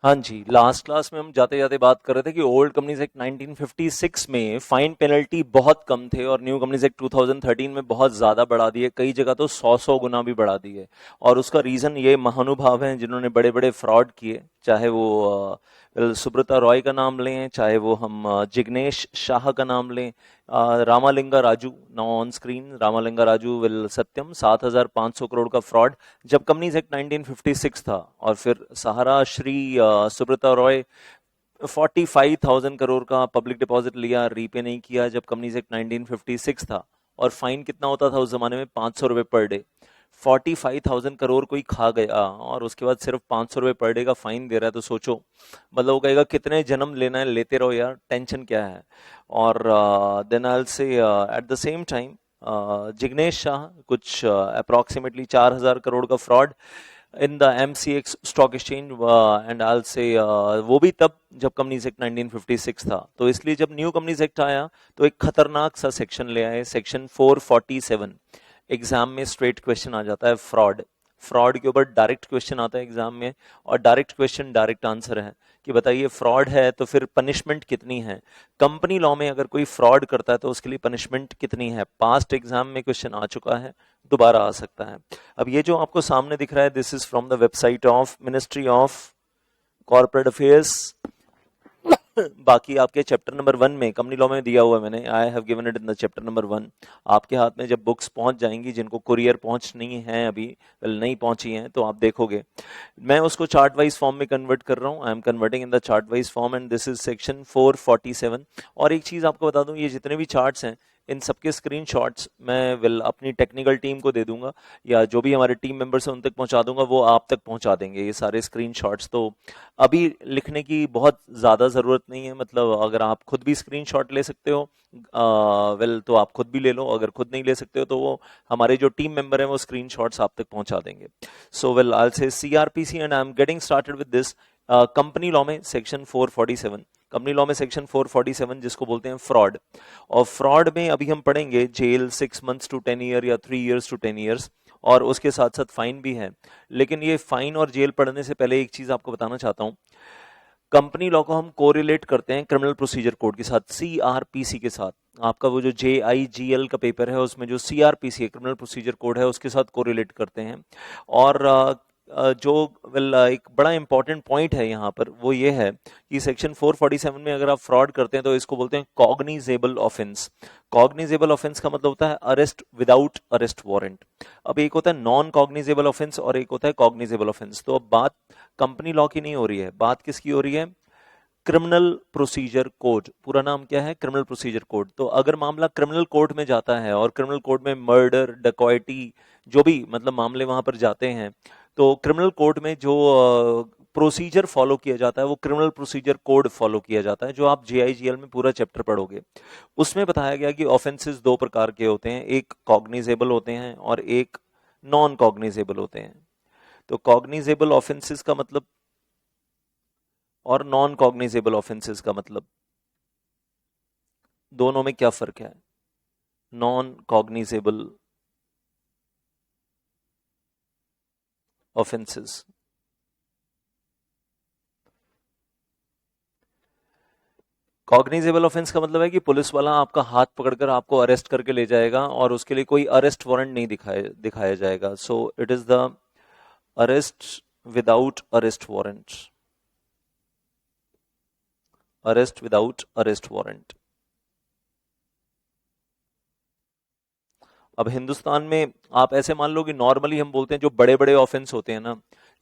हाँ जी, last class में हम जाते जाते बात कर रहे थे कि ओल्ड कंपनीज एक्ट 1956 में फाइन पेनल्टी बहुत कम थे और न्यू कंपनीज एक्ट 2013 में बहुत ज़्यादा बढ़ा दिए, कई जगह तो 100-100 गुना भी बढ़ा दिए। और उसका रीज़न ये महानुभाव हैं जिन्होंने बड़े बड़े फ्रॉड किए, चाहे वो सुब्रता रॉय का नाम लें, चाहे वो हम जिग्नेश शाह का नाम लें, Ramalinga Raju, now on screen Ramalinga Raju will Satyam, 7,500 crore का फ्रॉड जब कंपनीज एक्ट 1956 था। और फिर सहारा श्री सुब्रता रॉय 45,000 करोड़ का पब्लिक डिपॉजिट लिया, रीपे नहीं किया जब कंपनीज एक्ट 1956 था। और फाइन कितना होता था उस जमाने में? 500 रुपये पर डे। 45,000 करोड़ कोई खा गया और उसके बाद सिर्फ 500 रुपये पर डे का फाइन दे रहा है, तो सोचो, मतलब वो कहेगा कितने जन्म लेना है लेते रहो यार, टेंशन क्या है। और then I will say at the same time Jignesh Shah कुछ अप्रोक्सीमेटली 4,000 करोड़ का fraud in the MCX stock exchange, and I will say वो भी तब जब कंपनीज एक्ट 1956 था। तो इसलिए जब न्यू कंपनीज एक्ट आया तो एक खतरनाक सा सेक्शन ले आए, सेक्शन 447। एग्जाम में स्ट्रेट क्वेश्चन आ जाता है फ्रॉड। फ्रॉड के ऊपर डायरेक्ट क्वेश्चन आता है एग्जाम में, और डायरेक्ट क्वेश्चन डायरेक्ट आंसर है कि बताइए फ्रॉड है तो फिर पनिशमेंट कितनी है। कंपनी लॉ में अगर कोई फ्रॉड करता है तो उसके लिए पनिशमेंट कितनी है। पास्ट एग्जाम में क्वेश्चन आ चुका है, दोबारा आ सकता है। अब ये जो आपको सामने दिख रहा है, this is from the website of ministry of corporate affairs. बाकी आपके चैप्टर नंबर 1 में कंपनी लॉ में दिया हुआ है, मैंने I have given it in the chapter number 1। आपके हाथ में जब बुक्स पहुंच जाएंगी, जिनको कुरियर पहुंच नहीं है अभी, नहीं पहुंची हैं, तो आप देखोगे। मैं उसको चार्ट वाइज फॉर्म में कन्वर्ट कर रहा हूँ, I am converting in the chart wise form, and this is section 447। और एक चीज आपको बता दूं, ये जितने भी चार्ट्स हैं इन सबके स्क्रीनशॉट्स मैं विल अपनी टेक्निकल टीम को दे दूंगा, या जो भी हमारे टीम मेंबर्स हैं उन तक पहुंचा दूंगा, वो आप तक पहुंचा देंगे ये सारे स्क्रीनशॉट्स। तो अभी लिखने की बहुत ज़्यादा ज़रूरत नहीं है, मतलब अगर आप खुद भी स्क्रीनशॉट ले सकते हो, वेल तो आप खुद भी ले लो, अगर खुद नहीं ले सकते हो तो वो हमारे जो टीम मेंबर हैं वो स्क्रीनशॉट्स आप तक पहुंचा देंगे। सो वेल आई विल से CrPC, and I am getting started with this. Company law में सेक्शन 447, कंपनी लॉ में सेक्शन 447 जिसको बोलते हैं फ्रॉड। और फ्रॉड में अभी हम पढ़ेंगे जेल 6 मंथ्स टू 10 ईयर या 3 ईयर्स टू 10 ईयर्स, और उसके साथ साथ फाइन भी है। लेकिन ये फाइन और जेल पढ़ने से पहले एक चीज आपको बताना चाहता हूँ। कंपनी लॉ को हम कोरिलेट करते हैं क्रिमिनल प्रोसीजर कोड के साथ, सीआरपीसी के साथ। आपका वो जो जेआईजीएल का पेपर है उसमें जो सीआरपीसी है, क्रिमिनल प्रोसीजर कोड है, उसके साथ कोरिलेट करते हैं। और जो वेल एक बड़ा इंपॉर्टेंट पॉइंट है यहाँ पर वो ये है कि सेक्शन 447 में अगर आप फ्रॉड करते हैं तो इसको बोलते हैं कॉग्निजेबल ऑफेंस। कॉग्निजेबल ऑफेंस का मतलब होता है अरेस्ट विदाउट अरेस्ट वारंट। अब एक होता है नॉन कॉग्निजेबल ऑफेंस और एक होता है कॉग्निजेबल ऑफेंस। तो अब बात कंपनी लॉ की नहीं हो रही है, बात किसकी हो रही है? Criminal procedure code. पूरा नाम क्या है? Criminal procedure code. तो अगर मामला क्रिमिनल कोर्ट में जाता है और क्रिमिनल कोर्ट में मर्डर, डकॉयटी, जो भी मतलब मामले वहां पर जाते हैं, तो क्रिमिनल कोर्ट में जो प्रोसीजर फॉलो किया जाता है वो क्रिमिनल प्रोसीजर कोड फॉलो किया जाता है, जो आप जेआईजीएल में पूरा चैप्टर पढ़ोगे। उसमें बताया गया कि ऑफेंसेस दो प्रकार के होते हैं, एक कॉग्निजेबल होते हैं और एक नॉन कॉग्निजेबल होते हैं। तो कॉग्निजेबल ऑफेंसेस का मतलब और नॉन कॉग्निजेबल ऑफेंसेस का मतलब, दोनों में क्या फर्क है? Non cognizable offences, cognizable offence का मतलब है कि पुलिस वाला आपका हाथ पकड़कर आपको अरेस्ट करके ले जाएगा और उसके लिए कोई अरेस्ट वारंट नहीं दिखाया जाएगा। So it is the arrest without arrest warrant, arrest without arrest warrant. अब हिंदुस्तान में आप ऐसे मान लो कि नॉर्मली हम बोलते हैं जो बड़े बड़े ऑफेंस होते हैं ना,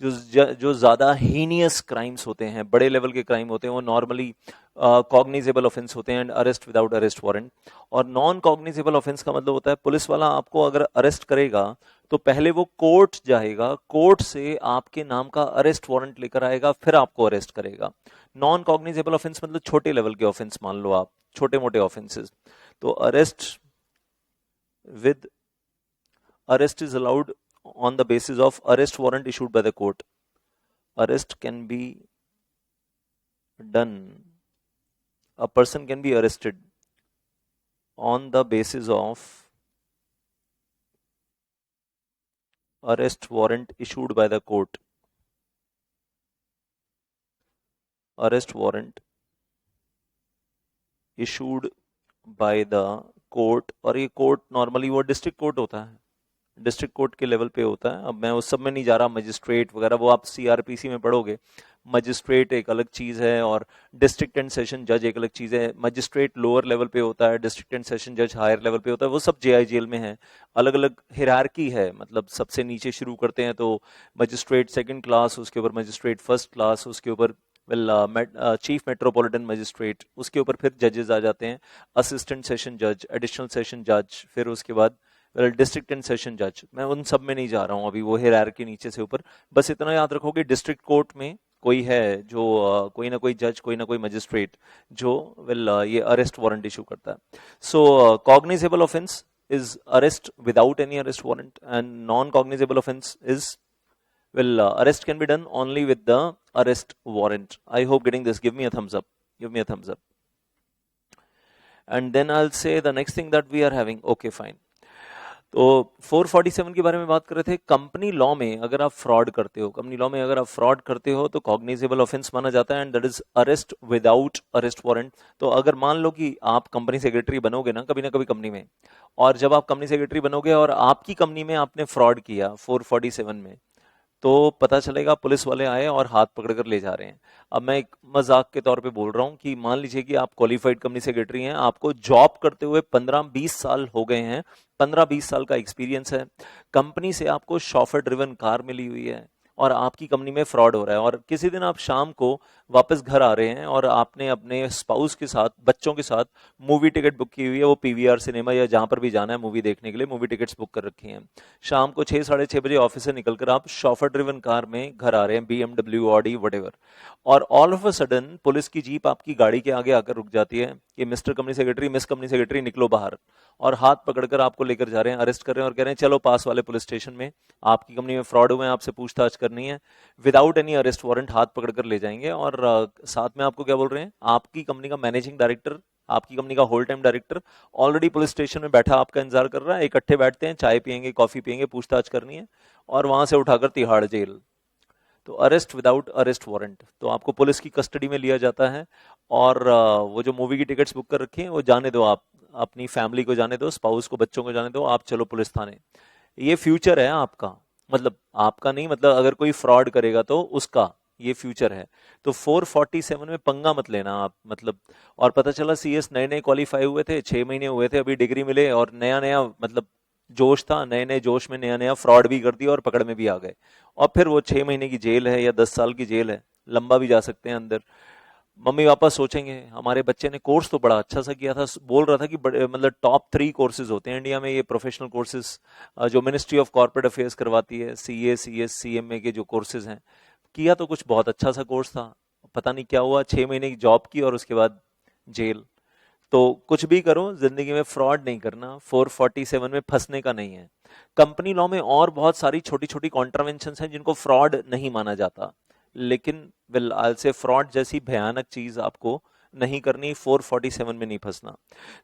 जो ज्यादा हीनियस क्राइम्स होते हैं, बड़े लेवल के क्राइम होते हैं, वो नॉर्मली कॉग्निजेबल ऑफेंस होते हैं and arrest without arrest warrant. और नॉन कॉग्निजेबल ऑफेंस का मतलब होता है पुलिस वाला आपको अगर अरेस्ट करेगा तो पहले वो कोर्ट जाएगा, कोर्ट से आपके नाम का अरेस्ट वारंट लेकर आएगा, फिर आपको अरेस्ट करेगा। नॉन कॉग्निजेबल ऑफेंस मतलब छोटे लेवल के ऑफेंस, मान लो आप छोटे मोटे ऑफेंसेस। तो arrest with arrest is allowed on the basis of arrest warrant issued by the court. Arrest can be done. A person can be arrested on the basis of arrest warrant issued by the court. Arrest warrant issued by the court, और ये court normally वो district court होता है, district court के level पे होता है। अब मैं उस सब में नहीं जा रहा, मजिस्ट्रेट वगैरह वो आप सीआरपीसी में पढ़ोगे। मजिस्ट्रेट एक अलग चीज़ है और डिस्ट्रिक्ट एंड सेशन जज एक अलग चीज़ है। मजिस्ट्रेट लोअर लेवल पे होता है, डिस्ट्रिक्ट एंड सेशन जज हायर लेवल पे होता है, वो सब जेआईजेएल में है। अलग अलग हिरार्की है, मतलब सबसे नीचे शुरू करते हैं तो मजिस्ट्रेट सेकंड क्लास, उसके ऊपर मजिस्ट्रेट फर्स्ट क्लास, उसके ऊपर चीफ मेट्रोपॉलिटन मजिस्ट्रेट, उसके ऊपर फिर जजेस आ जाते हैं, असिस्टेंट सेशन जज, एडिशनल सेशन जज, फिर उसके बाद डिस्ट्रिक्ट एंड सेशन जज। मैं उन सब में नहीं जा रहा हूँ अभी, वो हिरार्की नीचे से ऊपर। बस इतना याद रखो कि डिस्ट्रिक्ट कोर्ट में कोई है जो कोई ना कोई जज, कोई ना कोई मजिस्ट्रेट जो ये अरेस्ट वारंट इशू करता है। So cognizable offence is arrest without any arrest warrant, and non-cognizable offense is, arrest can be done only with the arrest warrant. I hope getting this. Give me a thumbs up. Give me a thumbs up. And then I'll say the next thing that we are having. Okay, fine. तो 447 के बारे में बात कर रहे थे। Company law में अगर आप फ्रॉड करते हो, कंपनी लॉ में अगर आप फ्रॉड करते हो तो कॉग्निजेबल ऑफेंस माना जाता है, and that is arrest without arrest warrant. तो अगर मान लो कि आप कंपनी सेक्रेटरी बनोगे ना कभी कंपनी में, और जब आप कंपनी सेक्रेटरी बनोगे और आपकी कंपनी में आपने फ्रॉड किया 447 में, तो पता चलेगा पुलिस वाले आए और हाथ पकड़ कर ले जा रहे हैं। अब मैं एक मजाक के तौर पे बोल रहा हूँ कि मान लीजिए कि आप क्वालिफाइड कंपनी सेक्रेटरी हैं, आपको जॉब करते हुए 15-20 साल हो गए हैं, 15-20 साल का एक्सपीरियंस है, कंपनी से आपको शॉफर ड्रिवन कार मिली हुई है और आपकी कंपनी में फ्रॉड हो रहा है, और किसी दिन आप शाम को वापस घर आ रहे हैं और आपने अपने स्पाउस के साथ, बच्चों के साथ मूवी टिकट बुक की हुई है, वो पीवीआर सिनेमा या जहां पर भी जाना है मूवी देखने के लिए, मूवी टिकट्स बुक कर रखी हैं। शाम को 6-6:30 बजे ऑफिस से निकलकर आप शॉफर ड्रिवन कार में घर आ रहे हैं, बीएमडब्ल्यू, ऑडी, वटेवर, और all of a sudden police की जीप आपकी गाड़ी के आगे आकर रुक जाती है कि mister company secretary, miss company secretary निकलो बाहर, और हाथ पकड़कर आपको लेकर जा रहे हैं, अरेस्ट कर रहे हैं और कह रहे हैं चलो पास वाले पुलिस स्टेशन में, आपकी कंपनी में फ्रॉड हुए हैं, आपसे पूछताछ करनी है। विदाउट एनी अरेस्ट वारंट हाथ पकड़कर ले जाएंगे, और साथ में आपको क्या बोल रहे हैं, आपकी कंपनी का मैनेजिंग डायरेक्टर, आपकी कंपनी का whole time director already police station में बैठा आपका इंतजार कर रहा है, इकट्ठे बैठते हैं, चाय पियेंगे, कॉफी पियेंगे, पूछताछ करनी है, और वहां से उठाकर तिहाड़ जेल। तो अरेस्ट विदाउट अरेस्ट वारंट, तो आपको पुलिस की कस्टडी में लिया जाता है, और वो जो मूवी की टिकट्स बुक कर रखी हैं वो जाने दो, आप अपनी फैमिली को जाने दो, स्पाउस को, बच्चों को जाने दो, आप चलो पुलिस थाने। ये फ्यूचर है आपका, मतलब आपका नहीं, मतलब अगर कोई फ्रॉड करेगा तो उसका ये फ्यूचर है। तो 447 में पंगा मत लेना आप, मतलब। और पता चला सीएस नए नए क्वालिफाई हुए थे, 6 महीने हुए थे, अभी डिग्री मिले और नया नया, मतलब जोश था, नए नए जोश में नया नया फ्रॉड भी कर दिया और पकड़ में भी आ गए, और फिर वो 6 महीने की जेल है या 10 साल की जेल है, लंबा भी जा सकते हैं अंदर। मम्मी पापा सोचेंगे हमारे बच्चे ने कोर्स तो बड़ा अच्छा सा किया था, बोल रहा था कि बड़े, मतलब टॉप 3 कोर्सेज होते हैं इंडिया में ये प्रोफेशनल कोर्सेज, जो मिनिस्ट्री ऑफ कॉर्पोरेट अफेयर्स करवाती है, सीए, सीएस, सीएमए के जो कोर्सेज हैं, किया तो कुछ बहुत अच्छा सा कोर्स था, पता नहीं क्या हुआ, 6 महीने की जॉब की और उसके बाद जेल। तो कुछ भी करो जिंदगी में फ्रॉड नहीं करना, 447 में फंसने का नहीं है। कंपनी लॉ में और बहुत सारी छोटी छोटी कॉन्ट्रावेंशन हैं जिनको फ्रॉड नहीं माना जाता, लेकिन विल आई से फ्रॉड जैसी भयानक चीज आपको नहीं करनी, 447 में नहीं फंसना।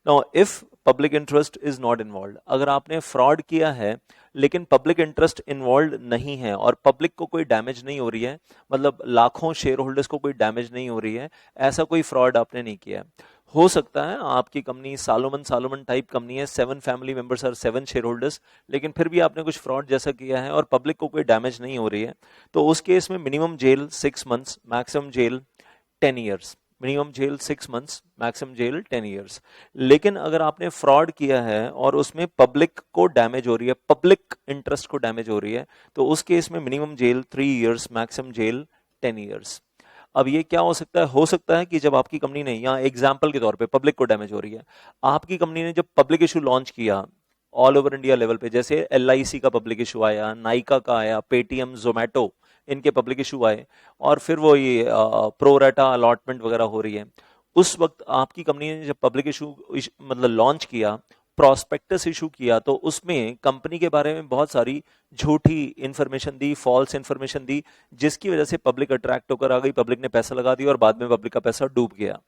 Now if public interest is not involve, अगर आपने फ्रॉड किया है लेकिन पब्लिक इंटरेस्ट इन्वॉल्व नहीं है और पब्लिक को कोई डैमेज नहीं हो रही है, मतलब लाखों शेयर होल्डर्स को कोई डैमेज नहीं हो रही है, ऐसा कोई फ्रॉड आपने नहीं किया है। हो सकता है आपकी कंपनी सालोमन टाइप कंपनी है, 7 फैमिली मेंबर्स और 7 शेयर होल्डर्स, लेकिन फिर भी आपने कुछ फ्रॉड जैसा किया है और पब्लिक को कोई डैमेज नहीं हो रही है, तो उस केस में minimum jail 6 months, maximum jail 10 years. Minimum jail 6 months, maximum jail 10 years. लेकिन अगर आपने फ्रॉड किया है और उसमें पब्लिक को डैमेज हो रही है, पब्लिक इंटरेस्ट को डैमेज हो रही है, तो उस केस में minimum jail 3 years, maximum jail 10 years. अब ये क्या हो सकता है कि जब आपकी कंपनी ने, यहाँ एग्जाम्पल के तौर पे पब्लिक को डैमेज हो रही है, आपकी कंपनी ने जब पब्लिक इशू लॉन्च किया ऑल ओवर इंडिया लेवल पे, जैसे एलआईसी का पब्लिक इशू आया, नाइका का आया, पेटीएम, जोमेटो, इनके पब्लिक इशू आए, और फिर वो ये प्रोरेटा अलॉटमेंट वगैरह हो रही है, उस वक्त आपकी कंपनी ने जब पब्लिक इशू मतलब लॉन्च किया, प्रोस्पेक्टस इशू किया, तो उसमें कंपनी के बारे में बहुत सारी झूठी इंफॉर्मेशन दी, फॉल्स इंफॉर्मेशन दी, जिसकी वजह से पब्लिक अट्रैक्ट होकर आ गई, पब्लिक ने पैसा लगा दिया और बाद में पब्लिक का पैसा डूब गया।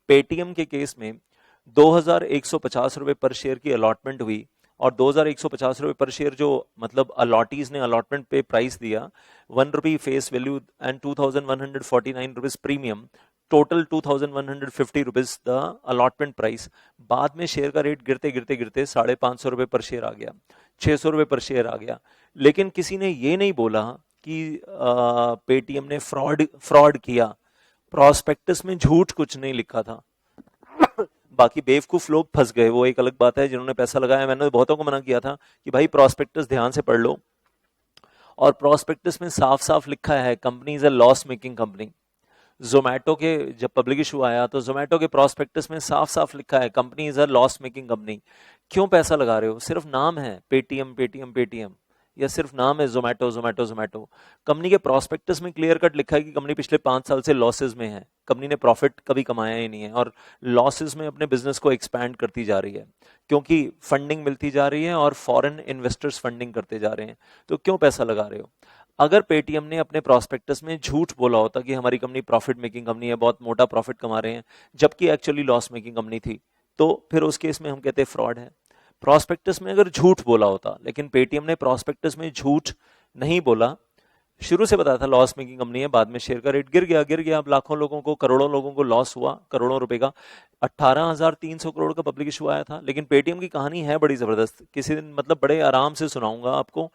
पेटीएम के केस में 2150 रुपए पर शेयर की अलॉटमेंट हुई, और 2150 रुपए पर शेयर जो, मतलब अलॉटीज ने अलॉटमेंट पे प्राइस दिया, ₹1 face value and 2149 rupees premium, total 2150 rupees the allotment price. बाद में शेयर का रेट गिरते गिरते गिरते 550 रुपए पर शेयर आ गया, 600 रुपए पर शेयर आ गया। लेकिन किसी ने ये नहीं बोला कि पेटीएम ने फ्रॉड फ्रॉड किया, प्रोस्पेक्टस में झूठ कुछ नहीं लिखा था। बाकी बेवकूफ लोग फंस गए, वो एक अलग बात है, जिन्होंने पैसा लगाया। मैंने बहुतों को मना किया था कि भाई प्रोस्पेक्टस ध्यान से पढ़ लो, और प्रोस्पेक्टस में साफ साफ लिखा है company is a loss making company. Zomato के जब पब्लिक इशू आया तो जोमैटो के प्रोस्पेक्टस में साफ साफ लिखा है company is a loss making company. क्यों पैसा लगा रहे हो? सिर्फ नाम है पेटीएम पेटीएम पेटीएम, या सिर्फ नाम है जोमैटो जोमैटो जोमैटो। कंपनी के प्रोस्पेक्टस में क्लियर कट लिखा है कि कंपनी पिछले 5 साल से लॉसेस में है, कंपनी ने प्रॉफिट कभी कमाया ही नहीं है, और लॉसेस में अपने बिजनेस को एक्सपैंड करती जा रही है क्योंकि फंडिंग मिलती जा रही है और फॉरेन इन्वेस्टर्स फंडिंग करते जा रहे हैं। तो क्यों पैसा लगा रहे हो? अगर पेटीएम ने अपने प्रोस्पेक्टस में झूठ बोला होता कि हमारी कंपनी प्रॉफिट मेकिंग कंपनी है, बहुत मोटा प्रॉफिट कमा रहे हैं, जबकि एक्चुअली लॉस मेकिंग कंपनी थी, तो फिर उस केस में हम कहते हैं फ्रॉड है। प्रोस्पेक्टस में अगर झूठ बोला होता, लेकिन पेटीएम ने प्रोस्पेक्टस में झूठ नहीं बोला, शुरू से बताया था लॉस मेकिंग कंपनी है, बाद में शेयर का रेट गिर गया। अब लाखों लोगों को, करोड़ों लोगों को लॉस हुआ, करोड़ों रुपए का। 18,300 करोड़ का पब्लिक इशू आया था। लेकिन पेटीएम की कहानी है बड़ी जबरदस्त, किसी दिन मतलब बड़े आराम से सुनाऊंगा आपको।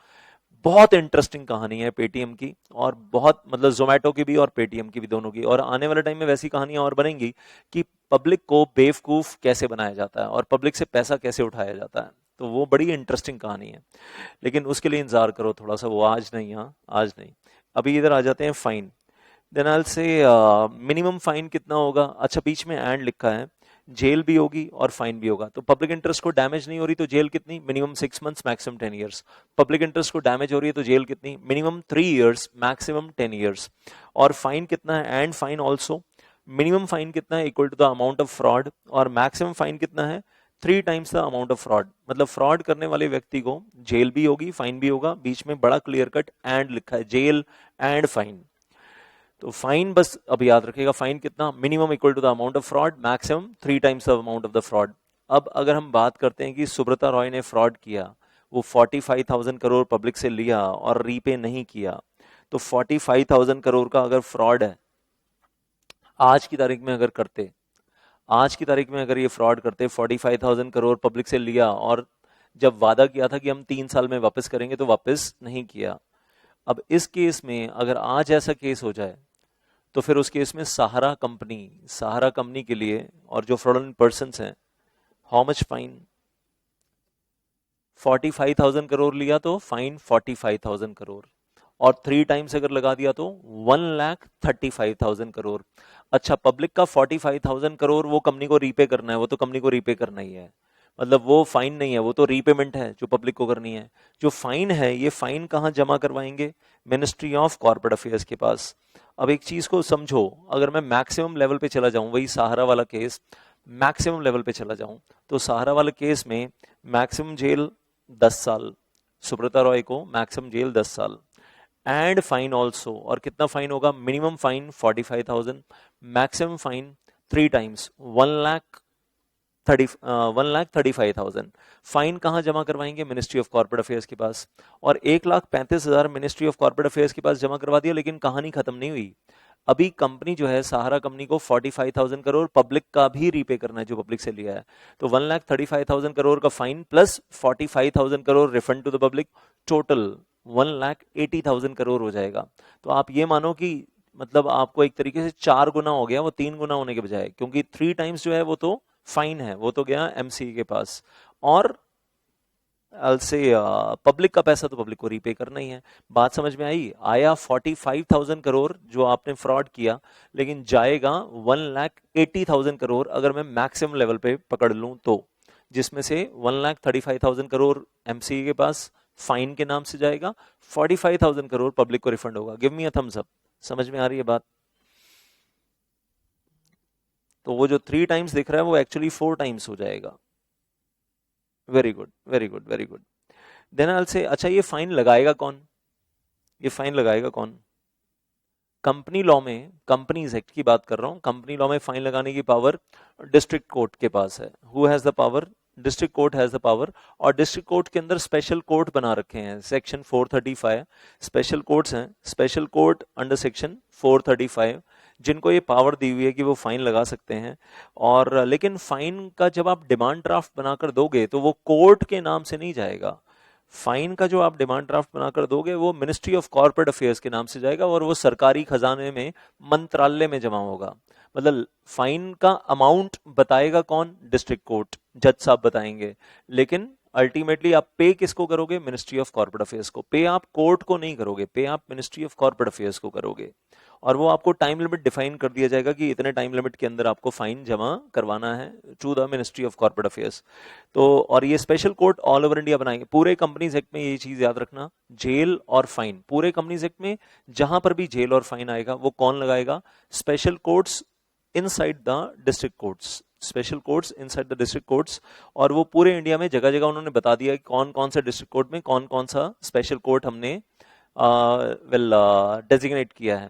बहुत इंटरेस्टिंग कहानी है पेटीएम की, और बहुत मतलब जोमैटो की भी और पेटीएम की भी, दोनों की। और आने वाले टाइम में वैसी कहानियां और बनेंगी कि पब्लिक को बेवकूफ कैसे बनाया जाता है और पब्लिक से पैसा कैसे उठाया जाता है। तो वो बड़ी इंटरेस्टिंग कहानी है, लेकिन उसके लिए इंतजार करो थोड़ा सा, वो आज नहीं। हाँ आज नहीं। अभी इधर आ जाते हैं फाइन। देन आई से मिनिमम फाइन कितना होगा? अच्छा, बीच में एंड लिखा है, जेल भी होगी और फाइन भी होगा। तो पब्लिक इंटरेस्ट को डैमेज नहीं हो रही तो जेल कितनी? Minimum 6 months, maximum 10 years. Public interest को डैमेज हो रही है तो जेल कितनी? Minimum 3 years, maximum 10 years. और फाइन कितना है? And fine also. Minimum fine कितना है? Equal to the amount of fraud. और मैक्सिमम फाइन कितना है? 3 times the amount of fraud. मतलब फ्रॉड करने वाले व्यक्ति को जेल भी होगी, फाइन भी होगा। बीच में बड़ा क्लियर कट एंड लिखा है, जेल एंड फाइन। तो फाइन बस अब याद रखिएगा, फाइन कितना? Minimum equal to the amount of fraud, maximum 3 times the amount of the fraud. अब अगर हम बात करते हैं कि सुब्रता रॉय ने फ्रॉड किया, वो 45,000 करोड़ पब्लिक से लिया और रीपे नहीं किया, तो 45,000 करोड़ का अगर फ्रॉड है, आज की तारीख में अगर करते, आज की तारीख में अगर ये फ्रॉड करते, 45,000 करोड़ पब्लिक से लिया और जब वादा किया था कि हम 3 साल में वापस करेंगे तो वापस नहीं किया। अब इस केस में अगर आज ऐसा केस हो जाए तो फिर उस केस में सहारा कंपनी के लिए और जो फ्रॉडलेंट पर्सन्स हैं, हाउ मच फाइन? 45,000 करोड़ लिया तो फाइन 45,000 करोड़, और 3 टाइम्स अगर लगा दिया तो 1,35,000 करोड़। अच्छा, पब्लिक का 45,000 करोड़ वो कंपनी को रीपे करना है, वो तो कंपनी को रीपे करना ही है, मतलब वो फाइन नहीं है, वो तो रीपेमेंट है जो पब्लिक को करनी है। जो फाइन है, ये फाइन कहाँ जमा करवाएंगे? मिनिस्ट्री ऑफ कॉर्पोरेट अफेयर्स के पास। अब एक चीज को समझो, अगर मैं मैक्सिमम लेवल पे चला जाऊं, वही सहारा वाला केस, मैक्सिमम लेवल पे चला जाऊं, तो सहारा वाले केस में मैक्सिमम जेल 10 साल, सुब्रता रॉय को मैक्सिमम जेल 10 साल, एंड फाइन ऑल्सो। और कितना फाइन होगा? Minimum fine 45,000, maximum fine 3 times 1,35,000। Fine कहां जमा करवाएंगे? मिनिस्ट्री ऑफ कॉर्पोरेट अफेयर्स के पास। और 1,35,000 मिनिस्ट्री ऑफ कॉर्पोरेट अफेयर्स के पास जमा करवा दिया, लेकिन कहानी खत्म नहीं हुई। अभी कंपनी जो है, सहारा कंपनी को 45,000 करोड़ पब्लिक का भी रीपे करना है जो पब्लिक से लिया है। तो 1,35,000 करोड़ का fine plus 45,000 crore refund to the public, total 1,80,000 crore हो जाएगा। तो आप ये मानो कि मतलब आपको एक तरीके से 4 गुना हो गया, वो 3 गुना होने के बजाय, क्योंकि 3 टाइम्स जो है वो तो फाइन है, वो तो गया एमसी के पास, और से पब्लिक का पैसा तो पब्लिक को रीपे करना ही है। बात समझ में आई? आया 45,000 करोड़ जो आपने फ्रॉड किया, लेकिन जाएगा 1,80,000 करोड़ अगर मैं मैक्सिमम लेवल पे पकड़ लूं तो, जिसमें से 1,35,000 करोड़ एमसी के पास फाइन के नाम से जाएगा, 45,000 करोड़ पब्लिक को रिफंड होगा। Give me a thumbs up. समझ में आ रही है बात? तो वो जो 3 टाइम्स दिख रहा है वो एक्चुअली 4 टाइम्स हो जाएगा। Very good, very good, very good. Then I will say, अच्छा ये फाइन लगाएगा कौन? ये फाइन लगाएगा कौन? कंपनी लॉ में, कंपनीज एक्ट की बात कर रहा हूं, कंपनी लॉ में फाइन लगाने की पावर डिस्ट्रिक्ट कोर्ट के पास है। Who has the power? District court has the power. और डिस्ट्रिक्ट कोर्ट के अंदर स्पेशल कोर्ट बना रखे हैं, सेक्शन 435 स्पेशल कोर्ट्स हैं। स्पेशल कोर्ट अंडर सेक्शन 435, जिनको ये पावर दी हुई है कि वो फाइन लगा सकते हैं। और लेकिन फाइन का जब आप डिमांड ड्राफ्ट बनाकर दोगे तो वो कोर्ट के नाम से नहीं जाएगा। फाइन का जो आप डिमांड ड्राफ्ट बनाकर दोगे वो मिनिस्ट्री ऑफ कॉर्पोरेट अफेयर्स के नाम से जाएगा और वो सरकारी खजाने में, मंत्रालय में जमा होगा। मतलब फाइन का अमाउंट बताएगा कौन? डिस्ट्रिक्ट कोर्ट, जज साहब बताएंगे। लेकिन अल्टीमेटली आप पे किसको करोगे? मिनिस्ट्री ऑफ कॉर्पोरेट अफेयर्स को। पे आप कोर्ट को नहीं करोगे, पे आप मिनिस्ट्री ऑफ कॉर्पोरेट अफेयर्स को करोगे। और वो आपको टाइम लिमिट डिफाइन कर दिया जाएगा कि इतने टाइम लिमिट के अंदर आपको फाइन जमा करवाना है to the ministry of corporate affairs. तो और ये special court all over India बनाएंगे। पूरे कंपनीज एक्ट में ये चीज याद रखना, जेल और फाइन पूरे कंपनीज एक्ट में जहां पर भी जेल और फाइन आएगा वो कौन लगाएगा? Special courts inside the district courts, special courts inside the district courts. और वो पूरे इंडिया में जगह जगह उन्होंने बता दिया कि कौन कौन सा डिस्ट्रिक्ट कोर्ट में कौन कौन सा स्पेशल कोर्ट हमने डेजिग्नेट किया है।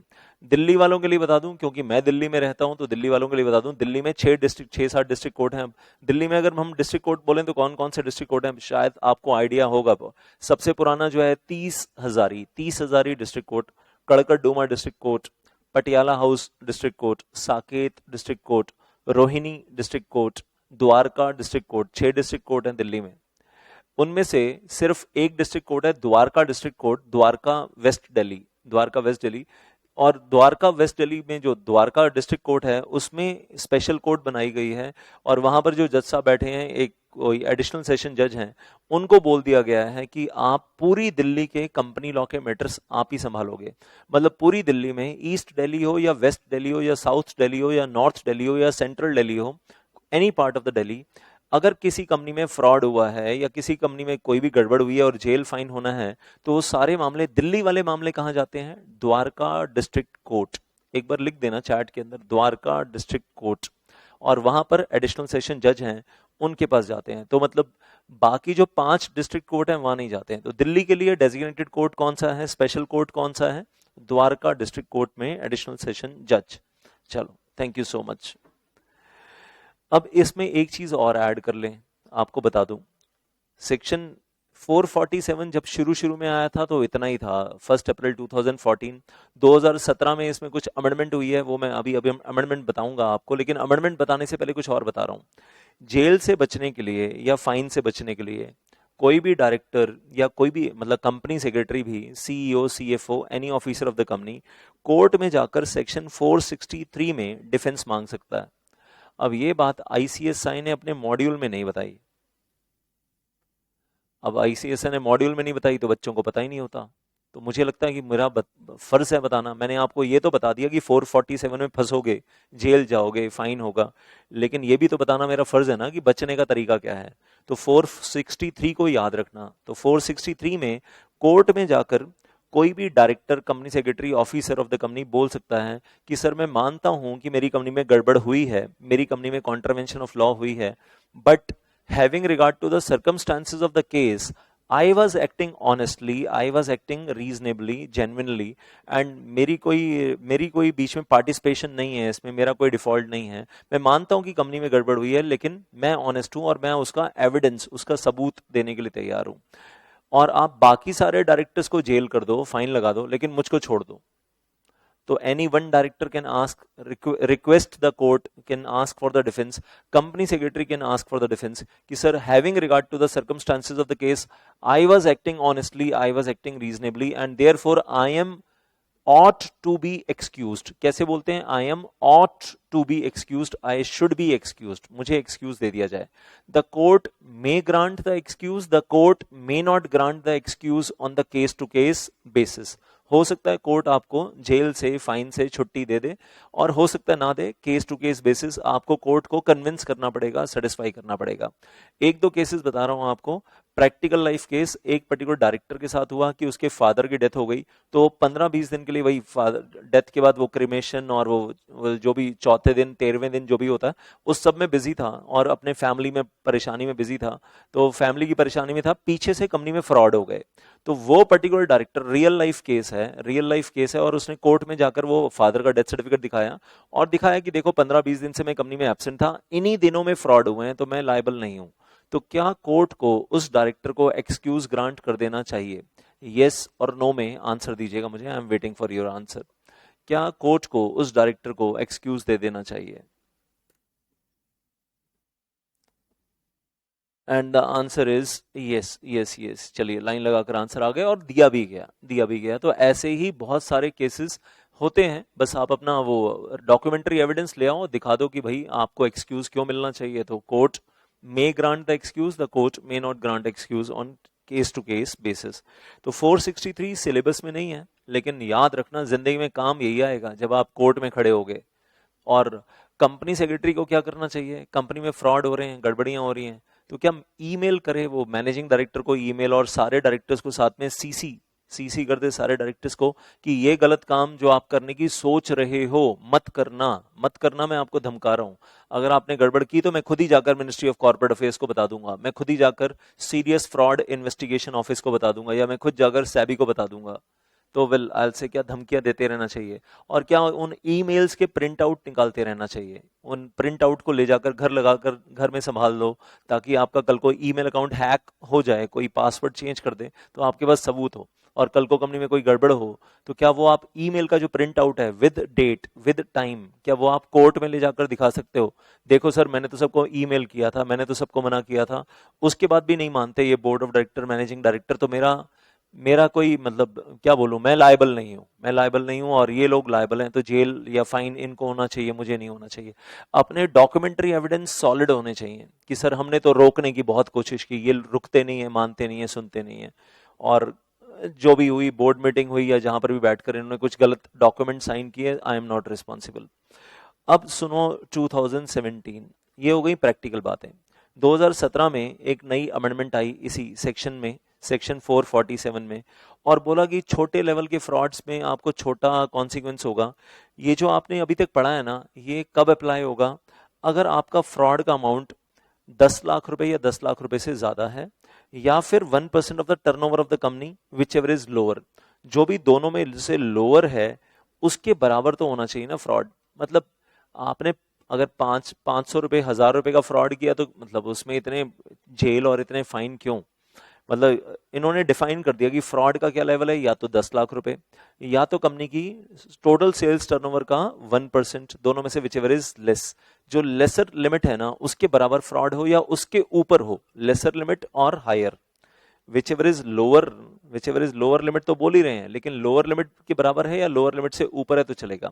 दिल्ली वालों के लिए बता दूं, क्योंकि मैं दिल्ली में रहता हूं, तो दिल्ली वालों के लिए बता दूं, दिल्ली में 6-7 डिस्ट्रिक्ट कोर्ट हैं। अब दिल्ली में अगर हम डिस्ट्रिक्ट कोर्ट बोलें तो कौन कौन से डिस्ट्रिक्ट कोर्ट हैं, शायद आपको आइडिया होगा। सबसे पुराना जो है 30 Hazari district court, Karkardooma district court, Patiala House district court, Saket district court, Rohini district court, Dwarka district court. 6 district court हैं दिल्ली में। उनमें से सिर्फ एक डिस्ट्रिक्ट कोर्ट है Dwarka district court, Dwarka west Delhi, Dwarka west Delhi. और द्वारका वेस्ट दिल्ली में जो द्वारका डिस्ट्रिक्ट कोर्ट है उसमें स्पेशल कोर्ट बनाई गई है। और वहां पर जो जज साहब बैठे हैं, एक कोई एडिशनल सेशन जज हैं, उनको बोल दिया गया है कि आप पूरी दिल्ली के कंपनी लॉ के मैटर्स आप ही संभालोगे। मतलब पूरी दिल्ली में, ईस्ट दिल्ली हो या वेस्ट दिल्ली हो या साउथ दिल्ली हो या नॉर्थ दिल्ली हो या सेंट्रल दिल्ली हो, any part of the Delhi, अगर किसी कंपनी में फ्रॉड हुआ है या किसी कंपनी में कोई भी गड़बड़ हुई है और जेल फाइन होना है, तो वो सारे मामले, दिल्ली वाले मामले कहाँ जाते हैं? Dwarka district court. एक बार लिख देना चैट के अंदर, द्वारका डिस्ट्रिक्ट कोर्ट। और वहां पर एडिशनल सेशन जज हैं, उनके पास जाते हैं। तो मतलब बाकी जो 5 डिस्ट्रिक्ट कोर्ट हैं वहां नहीं जाते हैं। तो दिल्ली के लिए डेजिग्नेटेड कोर्ट कौन सा है, स्पेशल कोर्ट कौन सा है? द्वारका डिस्ट्रिक्ट कोर्ट में एडिशनल सेशन जज। चलो, थैंक यू सो मच। अब इसमें एक चीज और ऐड कर लें, आपको बता दूं, सेक्शन 447 जब शुरू में आया था तो इतना ही था, 1 अप्रैल 2014। 2017 में इसमें कुछ अमेंडमेंट हुई है, वो मैं अभी अभी अमेंडमेंट बताऊंगा आपको। लेकिन अमेंडमेंट बताने से पहले कुछ और बता रहा हूं। जेल से बचने के लिए या फाइन से बचने के लिए कोई भी डायरेक्टर या कोई भी, मतलब कंपनी सेक्रेटरी भी, CEO, CFO, any officer of the company, court में जाकर सेक्शन 463 में डिफेंस मांग सकता है। अब ये बात आईसीएसआई ने अपने मॉड्यूल में नहीं बताई। अब आईसीएसआई ने मॉड्यूल में नहीं बताई तो बच्चों को पता ही नहीं होता। तो मुझे लगता है कि मेरा फर्ज है बताना। मैंने आपको ये तो बता दिया कि 447 में फंसोगे, जेल जाओगे, फाइन होगा, लेकिन ये भी तो बताना मेरा फर्ज है ना कि बचने का तरीका क्या है। तो 463 को याद रखना। तो 463 में कोर्ट में जाकर कोई भी director, company secretary, officer of the company बोल सकता है कि सर मैं मानता हूं कि मेरी कंपनी में गड़बड़ हुई है, मेरी कंपनी में कॉन्ट्रावेंशन ऑफ लॉ हुई है, but having regard to the circumstances of the case, I was acting honestly, I was acting reasonably, genuinely, and मेरी कोई बीच में पार्टिसिपेशन नहीं है इसमें, मेरा कोई डिफॉल्ट नहीं है। मैं मानता हूं कि कंपनी में गड़बड़ हुई है, लेकिन मैं ऑनेस्ट हूं और मैं उसका एविडेंस, उसका सबूत देने के लिए तैयार हूं। और आप बाकी सारे डायरेक्टर्स को जेल कर दो, फाइन लगा दो, लेकिन मुझको छोड़ दो। तो any one director can ask, request the court, can ask for the defence, company secretary can ask for the defence कि sir having regard to the circumstances of the case, I was acting honestly, I was acting reasonably, and therefore I am ought to be excused। कैसे बोलते हैं? I am ought to be excused, I should be excused, मुझे excuse दे दिया जाए। The court may grant the excuse, the court may not grant the excuse on the case to case basis। हो सकता है court आपको jail से, fine से छुट्टी दे दे, और हो सकता है ना दे। केस टू केस बेसिस आपको कोर्ट को कन्विंस करना पड़ेगा, सेटिस्फाई करना पड़ेगा। एक दो केसेस बता रहा हूं आपको, प्रैक्टिकल लाइफ केस। एक पर्टिकुलर डायरेक्टर के साथ हुआ कि उसके फादर की डेथ हो गई, तो 15-20 दिन के लिए वही डेथ के बाद वो क्रिमेशन और वो जो भी चौथे दिन, 13वें दिन जो भी होता है, उस सब में बिजी था और अपने फैमिली में परेशानी में बिजी था। तो फैमिली की परेशानी में था, पीछे से कंपनी में फ्रॉड हो गए। तो वो particular director, real life case है, रियल लाइफ केस है, और उसने कोर्ट में जाकर वो फादर का डेथ सर्टिफिकेट दिखाया और दिखाया कि देखो 15-20 दिन से मैं कंपनी में एब्सेंट था, इन्हीं दिनों में फ्रॉड हुए हैं, तो मैं लायबल नहीं हूं। तो क्या कोर्ट को उस डायरेक्टर को एक्सक्यूज ग्रांट कर देना चाहिए? यस और नो में आंसर दीजिएगा मुझे, I am waiting for your answer. क्या कोर्ट को उस डायरेक्टर को एक्सक्यूज दे देना चाहिए? And the answer is yes yes yes. चलिए लाइन लगाकर आंसर आ गया और दिया भी गया, दिया भी गया। तो ऐसे ही बहुत सारे केसेस होते हैं, बस आप अपना वो डॉक्यूमेंट्री एविडेंस ले आओ, दिखा दो कि भाई आपको एक्सक्यूज क्यों मिलना चाहिए। तो court may grant the excuse, the court may not grant excuse on case to case basis. तो 463 सिलेबस में नहीं है, लेकिन याद रखना जिंदगी में काम यही आएगा जब आप कोर्ट में खड़े होगे। और कंपनी सेक्रेटरी को क्या करना चाहिए? कंपनी में फ्रॉड हो रहे हैं, गड़बड़ियां हो रही हैं, तो क्या ईमेल करे वो मैनेजिंग डायरेक्टर को ईमेल, और सारे डायरेक्टर्स को साथ में सीसी कर दे सारे डायरेक्टर्स को कि ये गलत काम जो आप करने की सोच रहे हो मत करना, मत करना, मैं आपको धमका रहा हूं। अगर आपने गड़बड़ की तो मैं खुद ही जाकर मिनिस्ट्री ऑफ कॉर्पोरेट अफेयर्स को बता दूंगा, मैं खुद ही जाकर सीरियस फ्रॉड इन्वेस्टिगेशन ऑफिस को बता दूंगा, या मैं खुद जाकर सैबी को बता दूंगा। तो विल आल से क्या धमकियां देते रहना चाहिए? और क्या उन ईमेल्स के प्रिंट आउट निकालते रहना चाहिए? उन प्रिंट आउट को ले जाकर घर लगाकर घर में संभाल लो, ताकि आपका कल को ईमेल अकाउंट हैक हो जाए, कोई पासवर्ड चेंज कर दे तो आपके पास सबूत हो, और कल को कंपनी में कोई गड़बड़ हो तो क्या वो आप ईमेल का जो प्रिंट आउट है विद डेट विद टाइम, क्या वो आप कोर्ट में ले जाकर दिखा सकते हो? देखो सर, मैंने तो सबको ईमेल किया था, मैंने तो सबको मना किया था, उसके बाद भी नहीं मानते ये board of director managing director, तो मेरा मेरा कोई मतलब क्या बोलूं, मैं लायबल नहीं हूं, मैं लायबल नहीं हूं और ये लोग लायबल हैं, तो जेल या फाइन इनको होना चाहिए, मुझे नहीं होना चाहिए। अपने डॉक्यूमेंट्री एविडेंस सॉलिड होने चाहिए कि सर हमने तो रोकने की बहुत कोशिश की, ये रुकते नहीं है, मानते नहीं है, सुनते नहीं है, और जो भी हुई बोर्ड मीटिंग हुई या जहां पर भी बैठकर इन्होंने कुछ गलत डॉक्यूमेंट साइन किए, आई एम नॉट रिस्पॉन्सिबल। अब सुनो 2017, ये हो गई प्रैक्टिकल बातें। 2017 में एक नई अमेंडमेंट आई इसी सेक्शन में, सेक्शन 447 में, और बोला कि छोटे लेवल के फ्रॉड्स में आपको छोटा कॉन्सिक्वेंस होगा। ये जो आपने अभी तक पढ़ा है ना, ये कब अप्लाई होगा? अगर आपका फ्रॉड का अमाउंट 10 लाख रुपए या 10 लाख रुपए से ज्यादा है, या फिर 1% of the turnover of the company which ever is lower, जो भी दोनों में से लोअर है उसके बराबर तो होना चाहिए ना फ्रॉड। मतलब आपने अगर 500 रुपए 1000 रुपए का फ्रॉड किया तो मतलब उसमें इतने जेल और इतने फाइन क्यों? मतलब इन्होंने डिफाइन कर दिया कि फ्रॉड का क्या लेवल है, या तो 10 लाख रुपए या तो कंपनी की टोटल सेल्स टर्नओवर का 1%, दोनों में से विच एवर इज लेस। जो लेसर लिमिट है ना उसके बराबर फ्रॉड हो या उसके ऊपर हो, लेसर लिमिट और higher, which ever is lower, which ever is lower limit तो बोल ही रहे हैं, लेकिन लोअर लिमिट के बराबर है या लोअर लिमिट से ऊपर है तो चलेगा।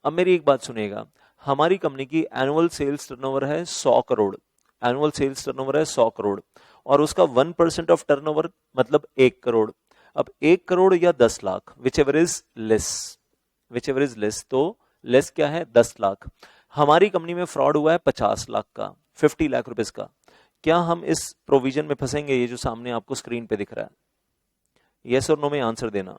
अब मेरी एक बात सुनिएगा, हमारी कंपनी की एनुअल सेल्स टर्नओवर है 100 करोड़, एनुअल सेल्स टर्नओवर है 100 करोड़, और उसका 1% ऑफ टर्नओवर मतलब 1 करोड़। अब 1 करोड़ या 10 lakh, which ever is less, which ever is less, तो लेस क्या है? 10 लाख। हमारी कंपनी में फ्रॉड हुआ है 50 लाख का, 50 लाख रुपीज का। क्या हम इस प्रोविजन में फंसेंगे, ये जो सामने आपको स्क्रीन पे दिख रहा है? यस और नो में आंसर देना।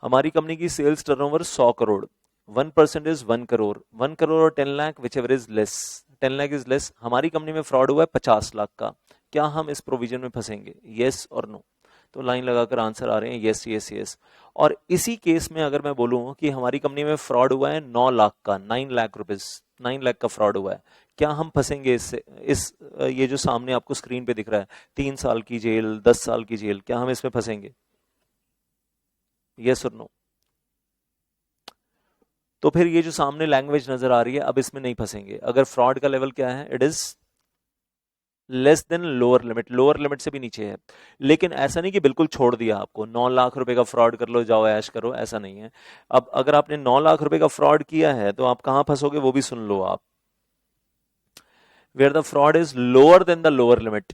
हमारी कंपनी की sales turnover 100 crore, 1% is 1 crore, 1 crore और 10 lakh which ever is less, 10 lakh is less. हमारी कंपनी में फ्रॉड हुआ है 50 लाख का, क्या हम इस प्रोविजन में फंसेंगे? यस और नो। तो लाइन लगाकर आंसर आ रहे हैं यस यस यस। और इसी केस में अगर मैं बोलूं कि हमारी कंपनी में फ्रॉड हुआ है 9 लाख का, 9 लाख रुपीज, 9 लाख का फ्रॉड हुआ है, क्या हम फंसेंगे इससे? इस ये जो सामने आपको स्क्रीन पे दिख रहा है 3 साल की जेल, 10 साल की जेल, क्या हम इसमें फंसेंगे? यस और नो। तो फिर ये जो सामने लैंग्वेज नजर आ रही है, अब इसमें नहीं फंसेंगे। अगर फ्रॉड का लेवल क्या है? It is less than lower limit, lower limit से भी नीचे है। लेकिन ऐसा नहीं कि बिल्कुल छोड़ दिया आपको, 9 लाख रुपए का फ्रॉड कर लो, जाओ ऐश करो, ऐसा नहीं है। अब अगर आपने 9 लाख रुपए का फ्रॉड किया है तो आप कहां फंसोगे वो भी सुन लो आप। Where the fraud is lower than the lower limit,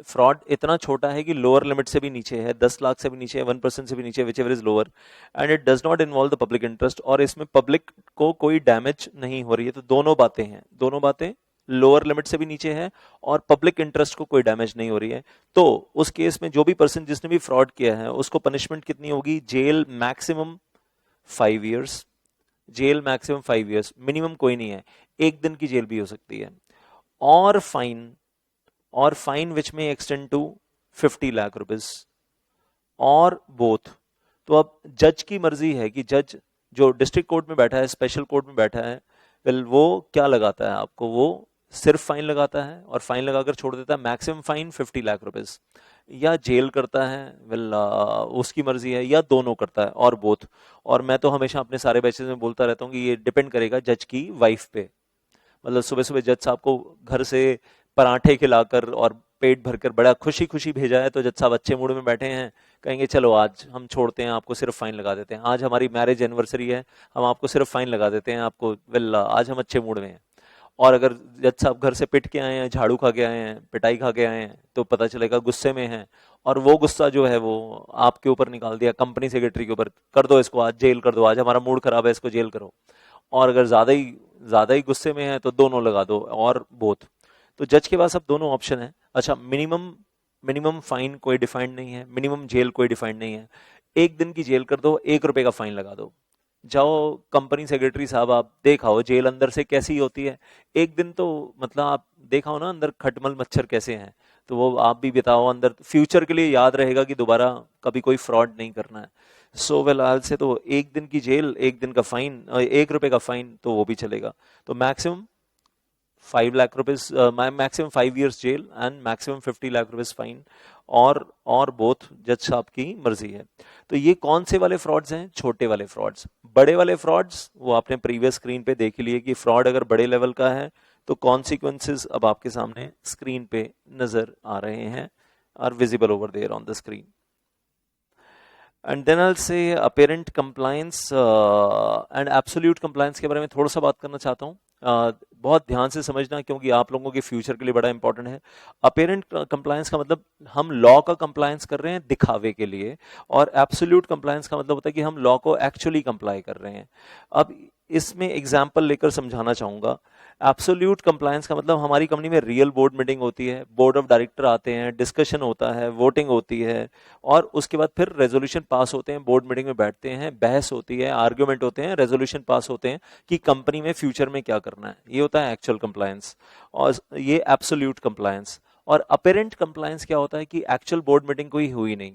fraud इतना छोटा है कि लोअर लिमिट से भी नीचे है, 10 लाख से भी नीचे है, 1% से भी नीचे, which ever is lower, and it does not involve the public interest, और इसमें पब्लिक को कोई डैमेज नहीं हो रही है। तो दोनों बातें हैं, दोनों बातें, लोअर लिमिट से भी नीचे है और पब्लिक इंटरेस्ट को कोई डैमेज नहीं हो रही है। तो उस केस में जो भी पर्सन जिसने भी फ्रॉड किया है उसको पनिशमेंट कितनी होगी? Jail maximum 5 years, jail maximum 5 years, minimum कोई नहीं है, 1 दिन की जेल भी हो सकती है, और फाइन, और फाइन विच में एक्सटेंड टू 50 लाख रुपीज, और बोथ। तो अब जज की मर्जी है कि जज जो डिस्ट्रिक्ट कोर्ट में बैठा है, स्पेशल कोर्ट में बैठा है, वेल वो क्या लगाता है आपको? वो सिर्फ फाइन लगाता है और फाइन लगाकर छोड़ देता है, मैक्सिमम फाइन 50 लाख रुपीस, या जेल करता है, वेल उसकी मर्जी है, या दोनों करता है और बोथ। और मैं तो हमेशा अपने सारे बैचेस में बोलता रहता हूँ कि ये डिपेंड करेगा जज की वाइफ पे। मतलब सुबह सुबह जज साहब को घर से पराठे खिलाकर और पेट भरकर बड़ा खुशी खुशी भेजा है, तो जज साहब अच्छे मूड में बैठे हैं, कहेंगे चलो आज हम छोड़ते हैं आपको, सिर्फ फाइन लगा देते हैं, आज हमारी मैरिज एनिवर्सरी है, हम आपको सिर्फ फाइन लगा देते हैं आपको, वेल आज हम अच्छे मूड में हैं। और अगर जज साहब घर से पिट के आए हैं, झाड़ू खा के आए हैं, पिटाई खा के आए हैं, तो पता चलेगा गुस्से में हैं, और वो गुस्सा जो है वो आपके ऊपर निकाल दिया, कंपनी सेक्रेटरी के ऊपर, कर दो इसको आज जेल कर दो, आज हमारा मूड खराब है, इसको जेल करो। और अगर ज्यादा ही गुस्से में है तो दोनों लगा दो और बोथ। तो जज के पास अब दोनों ऑप्शन है। अच्छा, मिनिमम मिनिमम फाइन कोई डिफाइंड नहीं है, मिनिमम जेल कोई डिफाइंड नहीं है। 1 दिन की जेल कर दो, 1 रुपए का फाइन लगा दो, जाओ कंपनी सेक्रेटरी साहब आप देखाओ जेल अंदर से कैसी होती है। 1 दिन तो मतलब आप देखाओ ना अंदर खटमल मच्छर कैसे हैं, तो वो आप भी बताओ अंदर, फ्यूचर के लिए याद रहेगा कि दोबारा कभी कोई फ्रॉड नहीं करना है। सो वेल आल से तो 1 दिन की जेल, 1 दिन का फाइन, 1 रुपए का फाइन तो वो भी चलेगा। तो maximum 5 lakh rupees, maximum 5 years jail and maximum 50 lakh rupees fine, और बोथ जज साहब की मर्जी है। तो ये कौन से वाले फ्रॉड्स हैं? छोटे वाले फ्रॉड्स। बड़े वाले फ्रॉड्स वो आपने प्रीवियस स्क्रीन पे देख लिए कि फ्रॉड अगर बड़े लेवल का है तो कॉन्सिक्वेंसेस अब आपके सामने स्क्रीन पे नजर आ रहे हैं, are visible over there on the screen. And then I say apparent compliance and absolute compliance के बारे में थोड़ा सा बात करना चाहता हूँ। बहुत ध्यान से समझना क्योंकि आप लोगों के फ्यूचर के लिए बड़ा इंपॉर्टेंट है। अपेरेंट कंप्लायंस का मतलब हम लॉ का कंप्लायंस कर रहे हैं दिखावे के लिए, और एब्सोल्यूट कंप्लायंस का मतलब होता है कि हम लॉ को एक्चुअली कंप्लाई कर रहे हैं। अब इसमें एग्जाम्पल लेकर समझाना चाहूंगा। एब्सोल्यूट कंप्लायंस का मतलब हमारी कंपनी में रियल बोर्ड मीटिंग होती है, बोर्ड ऑफ डायरेक्टर आते हैं, डिस्कशन होता है, वोटिंग होती है, और उसके बाद फिर रेजोल्यूशन पास होते हैं, बोर्ड मीटिंग में बैठते हैं, बहस होती है, आर्ग्यूमेंट होते हैं, रेजोल्यूशन पास होते हैं कि कंपनी में फ्यूचर में क्या करना है। ये होता है एक्चुअल कंप्लायंस, और ये एब्सोल्यूट कंप्लायंस। और अपेरेंट कंप्लायंस क्या होता है कि एक्चुअल बोर्ड मीटिंग कोई हुई नहीं,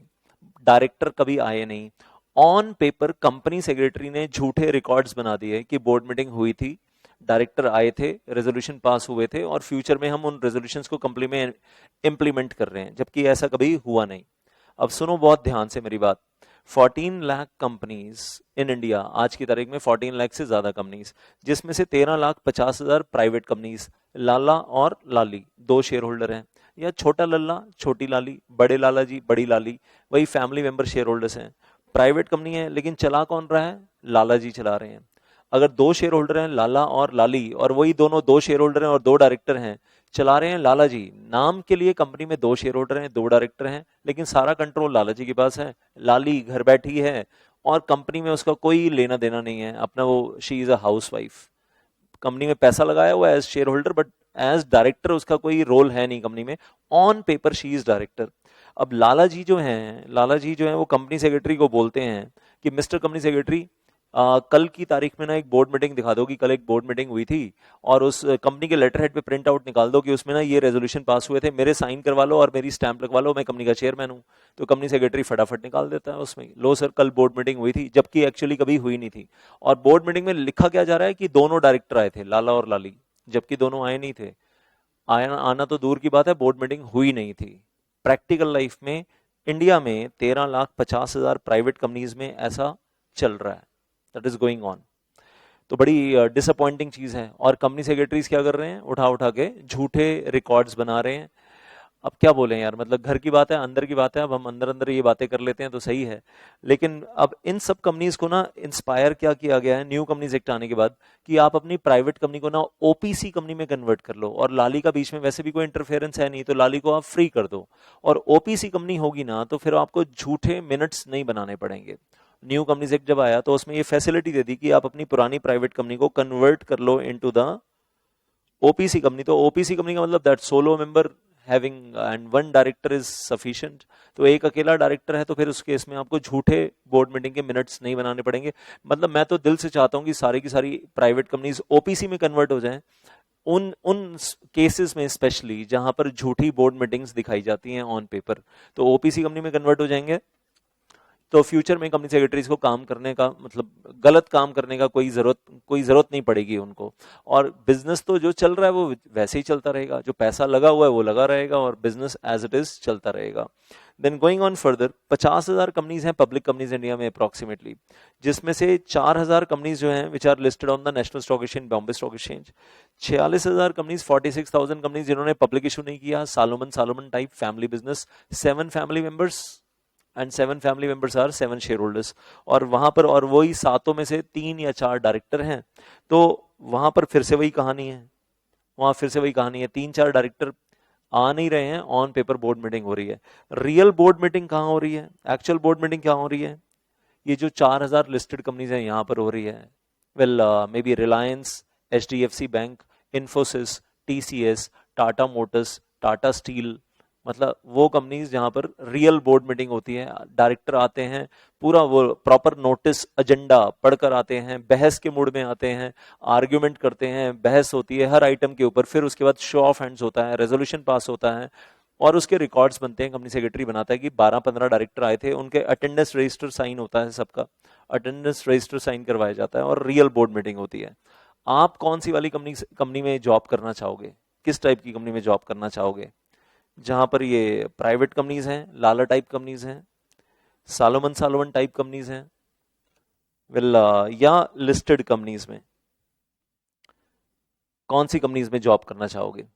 डायरेक्टर कभी आए नहीं, ऑन पेपर कंपनी सेक्रेटरी ने झूठे रिकॉर्ड्स बना दिए कि बोर्ड मीटिंग हुई थी, डायरेक्टर आए थे, रेजोल्यूशन पास हुए थे, और फ्यूचर में हम उन रेजोल्यूशंस को कंपनी में इंप्लीमेंट कर रहे हैं, जबकि ऐसा कभी हुआ नहीं। अब सुनो बहुत ध्यान से मेरी बात। 14 लाख कंपनीज इन इंडिया, आज की तारीख में 14 लाख से ज्यादा कंपनीज, जिसमें से 13,50,000 प्राइवेट कंपनीज, लाला और लाली 2 शेयर होल्डर हैं, या छोटा लल्ला छोटी लाली, बड़े लाला जी बड़ी लाली, वही फैमिली मेंबर शेयर होल्डर्स हैं। प्राइवेट कंपनी है लेकिन चला कौन रहा है? लाला जी चला रहे हैं। अगर 2 शेयर होल्डर हैं लाला और लाली, और वही दोनों 2 शेयर होल्डर हैं और 2 डायरेक्टर हैं, चला रहे हैं लाला जी, नाम के लिए कंपनी में 2 शेयर होल्डर हैं, 2 डायरेक्टर हैं, लेकिन सारा कंट्रोल लाला जी के पास है। लाली घर बैठी है और कंपनी में उसका कोई लेना देना नहीं है, अपना वो she is a housewife. Company में पैसा लगाया हुआ है as shareholder, but as director उसका कोई रोल है नहीं कंपनी में। On paper she is director. अब लाला जी जो हैं वो कंपनी सेक्रेटरी को बोलते हैं कि मिस्टर कंपनी सेक्रेटरी, कल की तारीख में ना एक बोर्ड मीटिंग दिखा दो कि कल एक बोर्ड मीटिंग हुई थी, और उस कंपनी के लेटर हेड पे प्रिंट आउट निकाल दो कि उसमें ना ये रेजोल्यूशन पास हुए थे, मेरे साइन करवा लो और मेरी स्टैंप लगवा लो, मैं कंपनी का चेयरमैन हूँ। तो कंपनी सेक्रेटरी फटाफट निकाल देता है उसमें, लो सर कल बोर्ड मीटिंग हुई थी, जबकि एक्चुअली कभी हुई नहीं थी। और बोर्ड मीटिंग में लिखा क्या जा रहा है कि दोनों डायरेक्टर आए थे, लाला और लाली, जबकि दोनों आए नहीं थे। आना तो दूर की बात है, बोर्ड मीटिंग हुई नहीं थी। प्रैक्टिकल लाइफ में इंडिया में 13,50,000 प्राइवेट कंपनीज में ऐसा चल रहा है, दैट इज गोइंग ऑन। तो बड़ी डिसअपॉइंटिंग चीज है। और कंपनी सेक्रेटरीज क्या कर रहे हैं? उठा उठा के झूठे रिकॉर्ड्स बना रहे हैं। अब क्या बोलें यार, मतलब घर की बात है, अंदर की बात है, अब हम अंदर अंदर ये बातें कर लेते हैं तो सही है। लेकिन अब इन सब कंपनीज को ना इंस्पायर क्या किया गया है न्यू कंपनीज एक्ट आने के बाद, कि आप अपनी प्राइवेट कंपनी को ना ओपीसी कंपनी में कन्वर्ट कर लो, और लाली का बीच में वैसे भी कोई इंटरफेरेंस है नहीं, तो लाली को आप फ्री कर दो, और ओपीसी कंपनी होगी ना तो फिर आपको झूठे मिनट्स नहीं बनाने पड़ेंगे। न्यू कंपनीज एक्ट जब आया तो उसमें ये फैसिलिटी दे दी कि आप अपनी पुरानी प्राइवेट कंपनी को कन्वर्ट कर लो इनटू द ओपीसी कंपनी। तो ओपीसी कंपनी का मतलब that solo member having and one director is sufficient. तो एक अकेला डायरेक्टर है तो फिर उस केस में आपको झूठे बोर्ड मीटिंग के मिनट्स नहीं बनाने पड़ेंगे। मतलब मैं तो दिल से चाहता हूं कि सारी की सारी प्राइवेट कंपनीज ओपीसी में कन्वर्ट हो जाएं, उन उन केसेस में स्पेशली जहां पर झूठी बोर्ड मीटिंग्स दिखाई जाती हैं ऑन पेपर, तो ओपीसी कंपनी में कन्वर्ट हो जाएंगे। तो फ्यूचर में कंपनी सेक्रेटरीज को काम करने का मतलब गलत काम करने का कोई जरूरत नहीं पड़ेगी उनको। और बिजनेस तो जो चल रहा है वो वैसे ही चलता रहेगा, जो पैसा लगा हुआ है वो लगा रहेगा और बिजनेस एज इट इज चलता रहेगा। Then going on further, 50,000 companies हैं पब्लिक कंपनीज इंडिया में अप्रोक्सीमेटली, जिसमें से 4,000 कंपनीज जो हैं which are listed on the national stock exchange, Bombay stock exchange. 46,000 companies, 46,000 companies जिन्होंने पब्लिक इशू नहीं किया, Salomon type family business, 7 family members and 7 family members are 7 shareholders. और वहां पर और वही 7 में से 3 या 4 डायरेक्टर हैं। तो वहां पर फिर से वही कहानी है, वहां फिर से वही कहानी है, 3-4 डायरेक्टर आ नहीं रहे हैं, ऑन पेपर बोर्ड मीटिंग हो रही है। रियल बोर्ड मीटिंग कहाँ हो रही है, एक्चुअल बोर्ड मीटिंग क्या हो रही है? ये जो 4,000 लिस्टेड कंपनीज हैं यहाँ पर हो रही है। Well may be Reliance, HDFC bank, Infosys, TCS, Tata Motors, Tata steel, मतलब वो कंपनीज जहां पर रियल बोर्ड मीटिंग होती है, डायरेक्टर आते हैं, पूरा वो प्रॉपर नोटिस एजेंडा पढ़कर आते हैं, बहस के मूड में आते हैं, आर्ग्यूमेंट करते हैं, बहस होती है हर आइटम के ऊपर, फिर उसके बाद शो ऑफ हैंड्स होता है, रेजोल्यूशन पास होता है और उसके रिकॉर्ड्स बनते हैं। कंपनी सेक्रेटरी बनाता है कि 12-15 डायरेक्टर आए थे, उनके अटेंडेंस रजिस्टर साइन होता है, सबका अटेंडेंस रजिस्टर साइन करवाया जाता है और रियल बोर्ड मीटिंग होती है। आप कौन सी वाली कंपनी में जॉब करना चाहोगे? किस टाइप की कंपनी में जॉब करना चाहोगे? जहां पर ये प्राइवेट कंपनीज हैं, लाला टाइप कंपनीज हैं, सालोमन टाइप कंपनीज हैं, वेल या लिस्टेड कंपनीज में? कौन सी कंपनीज में जॉब करना चाहोगे?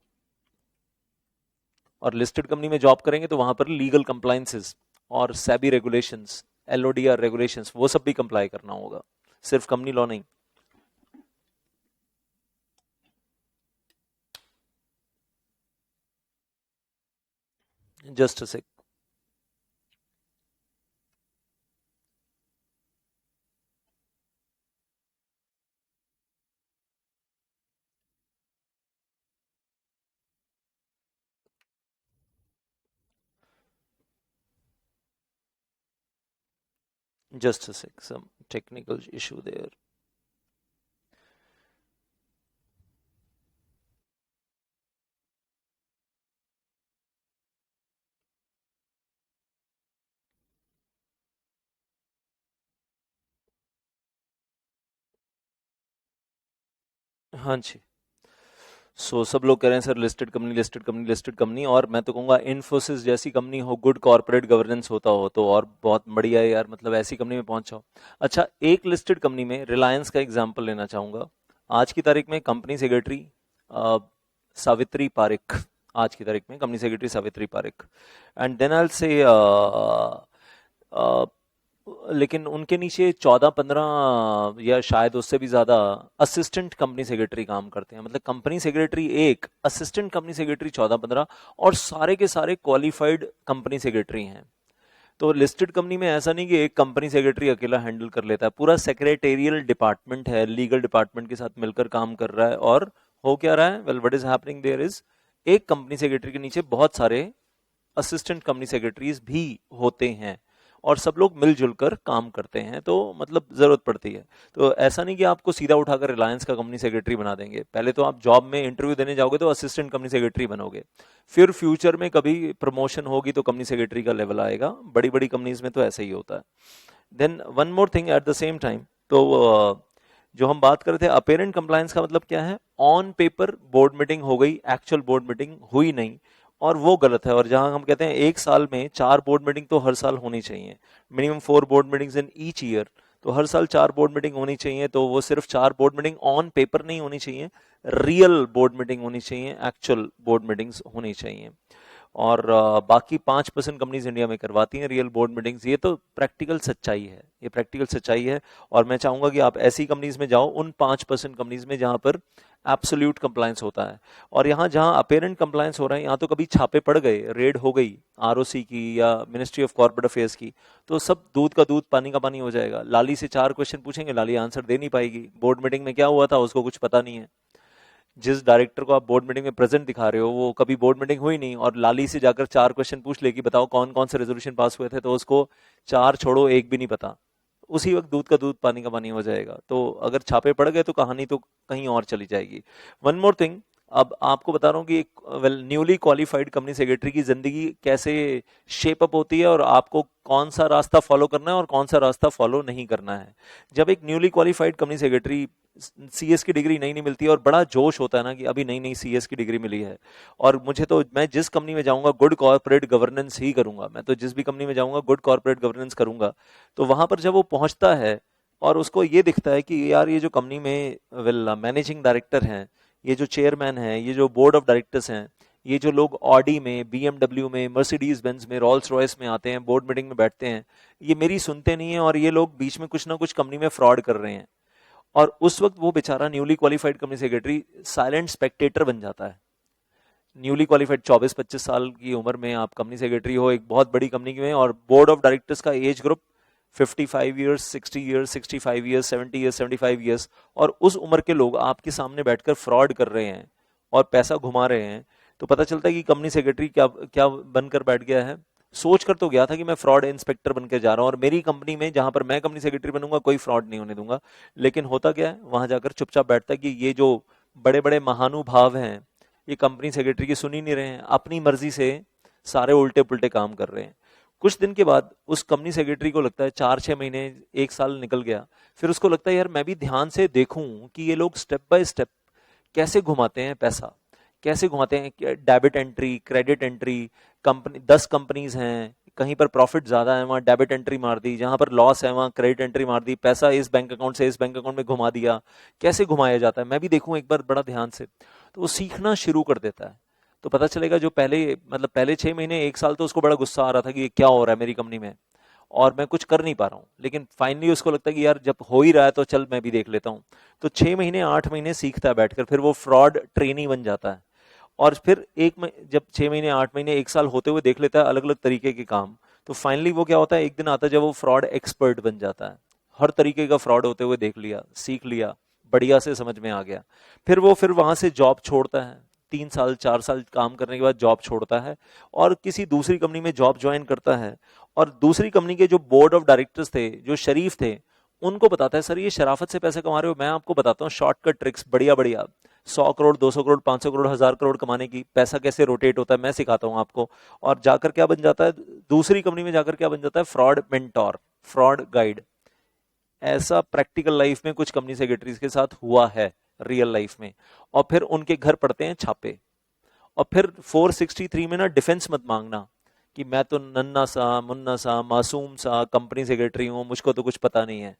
और लिस्टेड कंपनी में जॉब करेंगे तो वहां पर लीगल कंप्लायंसेस और सेबी रेगुलेशंस, LODR रेगुलेशंस, वो सब भी कंप्लाई करना होगा, सिर्फ कंपनी लॉ नहीं। Just a sec. Just a sec, some technical issue there. हाँ जी। सब लोग कह रहे हैं sir listed company, listed company, listed company, और मैं तो कहूँगा इन्फोसिस जैसी कंपनी हो, गुड कॉर्पोरेट गवर्नेंस होता हो तो और बहुत बढ़िया है यार, मतलब ऐसी कंपनी में पहुंच जाओ। अच्छा, एक लिस्टेड कंपनी में रिलायंस का एग्जांपल लेना चाहूंगा। आज की तारीख में कंपनी सेक्रेटरी सावित्री पारिक, आज की तारीख में company secretary Savitri Parik, and then I will say लेकिन उनके नीचे 14-15 या शायद उससे भी ज्यादा असिस्टेंट कंपनी सेक्रेटरी काम करते हैं। मतलब कंपनी सेक्रेटरी एक, असिस्टेंट कंपनी सेक्रेटरी 14-15, और सारे के सारे क्वालिफाइड कंपनी सेक्रेटरी हैं। तो लिस्टेड कंपनी में ऐसा नहीं कि एक कंपनी सेक्रेटरी अकेला हैंडल कर लेता है, पूरा सेक्रेटेरियल डिपार्टमेंट है, लीगल डिपार्टमेंट के साथ मिलकर काम कर रहा है। और हो क्या रहा है, well what is happening there is, एक कंपनी सेक्रेटरी के नीचे बहुत सारे असिस्टेंट कंपनी सेक्रेटरीज भी होते हैं और सब लोग मिलजुल कर काम करते हैं, तो मतलब जरूरत पड़ती है। तो ऐसा नहीं कि आपको सीधा उठाकर रिलायंस का कंपनी सेक्रेटरी बना देंगे, पहले तो आप जॉब में इंटरव्यू देने जाओगे तो असिस्टेंट कंपनी सेक्रेटरी बनोगे, फिर फ्यूचर में कभी प्रमोशन होगी तो कंपनी सेक्रेटरी का लेवल आएगा। बड़ी बड़ी कंपनीज में तो ऐसा ही होता है। Then one more thing at the same time, तो जो हम बात कर रहे थे अपेरेंट कंप्लायंस का मतलब क्या है, ऑन पेपर बोर्ड मीटिंग हो गई, एक्चुअल बोर्ड मीटिंग हुई नहीं, और वो गलत है। और जहां हम कहते हैं एक साल में 4 बोर्ड मीटिंग तो हर साल होनी चाहिए, minimum 4 board meetings in each year, तो हर साल 4 बोर्ड मीटिंग होनी चाहिए। तो वो सिर्फ 4 बोर्ड मीटिंग ऑन पेपर नहीं होनी चाहिए, रियल बोर्ड मीटिंग होनी चाहिए, एक्चुअल बोर्ड मीटिंग्स होनी चाहिए। और बाकी 5% कंपनीज इंडिया में करवाती हैं रियल बोर्ड मीटिंग्स। ये तो प्रैक्टिकल सच्चाई है, ये प्रैक्टिकल सच्चाई है। और मैं चाहूंगा कि आप ऐसी कंपनीज में जाओ, उन 5% कंपनीज में जहां पर एब्सोल्यूट कंप्लायंस होता है। और यहाँ जहां अपेरेंट कंप्लायंस हो रहा है, यहाँ तो कभी छापे पड़ गए, रेड हो गई ROC की या मिनिस्ट्री ऑफ कॉर्पोरेट अफेयर्स की, तो सब दूध का दूध पानी का पानी हो जाएगा। लाली से 4 क्वेश्चन पूछेंगे, लाली आंसर दे नहीं पाएगी, बोर्ड मीटिंग में क्या हुआ था उसको कुछ पता नहीं है। जिस डायरेक्टर को आप बोर्ड मीटिंग में प्रेजेंट दिखा रहे हो वो कभी बोर्ड मीटिंग हुई नहीं, और लाली से जाकर 4 क्वेश्चन पूछ ले कि बताओ कौन कौन से रेजोल्यूशन पास हुए थे, तो उसको 4 छोड़ो एक भी नहीं पता, उसी वक्त दूध का दूध पानी का पानी हो जाएगा। तो अगर छापे पड़ गए तो कहानी तो कहीं और चली जाएगी। वन मोर थिंग, अब आपको बता रहा हूँ कि एक न्यूली क्वालिफाइड कंपनी सेक्रेटरी की जिंदगी कैसे शेप अप होती है और आपको कौन सा रास्ता फॉलो करना है और कौन सा रास्ता फॉलो नहीं करना है। जब एक newly qualified company secretary, CS की डिग्री नई नहीं मिलती है और बड़ा जोश होता है ना कि अभी नई नई सीएस की डिग्री मिली है और मुझे तो, मैं जिस कंपनी में जाऊंगा गुड कॉर्पोरेट गवर्नेंस ही करूंगा, मैं तो जिस भी कंपनी में जाऊंगा गुड कॉर्पोरेट गवर्नेंस करूंगा। तो वहां पर जब वो पहुंचता है और उसको ये दिखता है कि यार ये जो कंपनी में मैनेजिंग डायरेक्टर हैं, ये जो चेयरमैन है, ये जो बोर्ड ऑफ डायरेक्टर्स हैं, ये जो लोग ऑडी में, बीएमडब्ल्यू में, मर्सिडीज बेंज में, रोल्स रॉयस में आते हैं, बोर्ड मीटिंग में बैठते हैं, ये मेरी सुनते नहीं है और ये लोग बीच में कुछ ना कुछ कंपनी में फ्रॉड कर रहे हैं। और उस वक्त वो बेचारा newly qualified company secretary silent Spectator बन जाता है। न्यूली क्वालिफाइड 24-25 साल की उम्र में आप कंपनी सेक्रेटरी हो एक बहुत बड़ी कंपनी में, और बोर्ड ऑफ डायरेक्टर्स का age group 55 years, 60 years, 65 years, 70 years, 75 years, और उस उम्र के लोग आपके सामने बैठकर फ्रॉड कर रहे हैं और पैसा घुमा रहे हैं। तो पता चलता है कि कंपनी सेक्रेटरी क्या क्या बनकर बैठ गया है। सोच कर तो गया था कि मैं फ्रॉड इंस्पेक्टर बनकर जा रहा हूं और मेरी कंपनी में जहां पर मैं कंपनी सेक्रेटरी बनूंगा कोई फ्रॉड नहीं होने दूंगा। लेकिन होता क्या है, वहां जाकर चुपचाप बैठता है कि ये जो बड़े बड़े महानुभाव हैं ये कंपनी सेक्रेटरी की सुन ही नहीं रहे हैं, अपनी मर्जी से सारे उल्टे पुल्टे काम कर रहे हैं। कुछ दिन के बाद उस कंपनी सेक्रेटरी को लगता है, 4-6 महीने, 1 साल निकल गया, फिर उसको लगता है यार मैं भी ध्यान से देखूं कि ये लोग स्टेप बाय स्टेप कैसे घुमाते हैं पैसा, कैसे घुमाते हैं debit entry, credit entry. Company 10 companies हैं, कहीं पर प्रॉफिट ज्यादा है वहां डेबिट एंट्री मार दी, जहां पर लॉस है वहां क्रेडिट एंट्री मार दी, पैसा इस बैंक अकाउंट से इस बैंक अकाउंट में घुमा दिया। कैसे घुमाया जाता है मैं भी देखूं एक बार बड़ा ध्यान से। तो वो सीखना शुरू कर देता है। तो पता चलेगा जो पहले 6 महीने 1 साल तो उसको बड़ा गुस्सा आ रहा था कि ये क्या हो रहा है मेरी कंपनी में और मैं कुछ कर नहीं पा रहा हूँ, लेकिन फाइनली उसको लगता है कि यार जब हो ही रहा है तो चल मैं भी देख लेता हूँ। तो 6 महीने 8 महीने सीखता है बैठकर, फिर वो फ्रॉड ट्रेनी बन जाता है। और फिर जब 6 महीने 8 महीने 1 साल होते हुए देख लेता है अलग अलग तरीके के काम, तो फाइनली वो क्या होता है, एक दिन आता है जब वो फ्रॉड एक्सपर्ट बन जाता है। हर तरीके का फ्रॉड होते हुए देख लिया, सीख लिया, बढ़िया से समझ में आ गया। फिर वहां से जॉब छोड़ता है, 3 साल 4 साल काम करने के बाद जॉब छोड़ता है और किसी दूसरी कंपनी में जॉब ज्वाइन करता है। और दूसरी कंपनी के जो बोर्ड ऑफ डायरेक्टर्स थे, जो शरीफ थे, उनको बताता है सर ये शराफत से पैसे कमा रहे हो, मैं आपको बताता हूँ शॉर्टकट ट्रिक्स बढ़िया बढ़िया, 100 करोड़ 200 करोड़ 500 करोड़ 1000 करोड़ कमाने की, पैसा कैसे रोटेट होता है मैं सिखाता हूँ आपको। और जाकर क्या बन जाता है, दूसरी कंपनी में जाकर क्या बन जाता है, फ्रॉड मेंटोर, फ्रॉड गाइड। ऐसा प्रैक्टिकल लाइफ में कुछ कंपनी सेक्रेटरीज के साथ हुआ है, रियल लाइफ में। और फिर उनके घर पड़ते हैं छापे। और फिर 463 में ना डिफेंस मत मांगना कि मैं तो नन्ना सा मुन्ना सा मासूम सा कंपनी सेक्रेटरी हूं, मुझको तो कुछ पता नहीं है।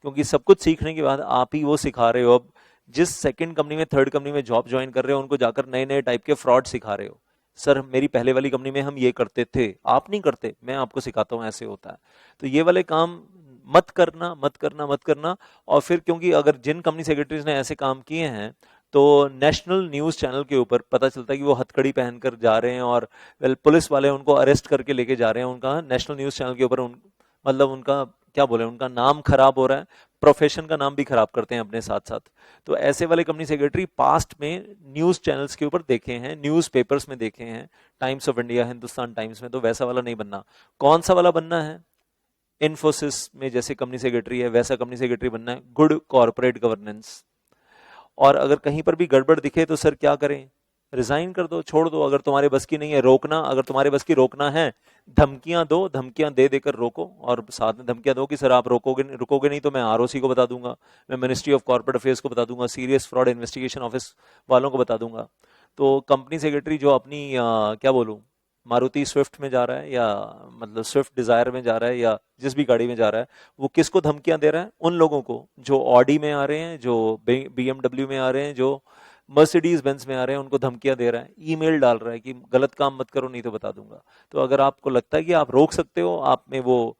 क्योंकि सब कुछ सीखने के बाद आप ही वो सिखा रहे हो। अब जिस सेकंड कंपनी में, थर्ड कंपनी में जॉब ज्वाइन कर रहे हो, उनको जाकर नए नए टाइप के फ्रॉड सिखा रहे हो। सर मेरी पहले वाली कंपनी में हम ये करते थे, आप नहीं करते, मैं आपको सिखाता हूँ ऐसे होता है। तो ये वाले काम मत करना, मत करना, मत करना। और फिर क्योंकि अगर जिन कंपनी सेक्रेटरीज ने ऐसे काम किए हैं तो नेशनल न्यूज चैनल के ऊपर पता चलता है कि वो हथकड़ी पहनकर जा रहे हैं और पुलिस वाले उनको अरेस्ट करके लेके जा रहे हैं, उनका नेशनल न्यूज चैनल के ऊपर मतलब उनका क्या बोले, उनका नाम खराब हो रहा है, प्रोफेशन का नाम भी खराब करते हैं अपने साथ साथ। तो ऐसे वाले कंपनी सेक्रेटरी पास्ट में न्यूज चैनल्स के ऊपर देखे हैं, न्यूज पेपर्स में देखे हैं, times of India, Hindustan times में। तो वैसा वाला नहीं बनना। कौन सा वाला बनना है, इन्फोसिस में जैसे कंपनी सेक्रेटरी है वैसा कंपनी सेक्रेटरी बनना है, गुड कॉर्पोरेट गवर्नेंस। और अगर कहीं पर भी गड़बड़ दिखे तो सर क्या करें, रिजाइन कर दो, छोड़ दो। अगर तुम्हारे बस की नहीं है रोकना, अगर तुम्हारे बस की रोकना है, धमकियां दो, धमकियां दे देकर रोको। और साथ में धमकियां दो कि सर आप रुकोगे नहीं तो मैं आरओसी को बता दूंगा, मैं मिनिस्ट्री ऑफ कॉर्पोरेट अफेयर्स को बता दूंगा, सीरियस फ्रॉड इन्वेस्टिगेशन ऑफिस वालों को बता दूंगा। तो कंपनी सेक्रेटरी जो अपनी क्या बोलूं, मारुति स्विफ्ट में जा रहा है या मतलब स्विफ्ट डिजायर में जा रहा है या जिस भी गाड़ी में जा रहा है, वो किसको धमकियां दे रहा है, उन लोगों को जो ऑडी में आ रहे हैं, जो बीएमडब्ल्यू में आ रहे हैं, जो मर्सिडीज बेंज में आ रहे हैं, उनको धमकियां दे रहा है, ईमेल डाल रहा है कि गलत काम मत करो नहीं तो बता दूंगा। तो अगर आपको लगता है कि आप रोक सकते हो, आप में वो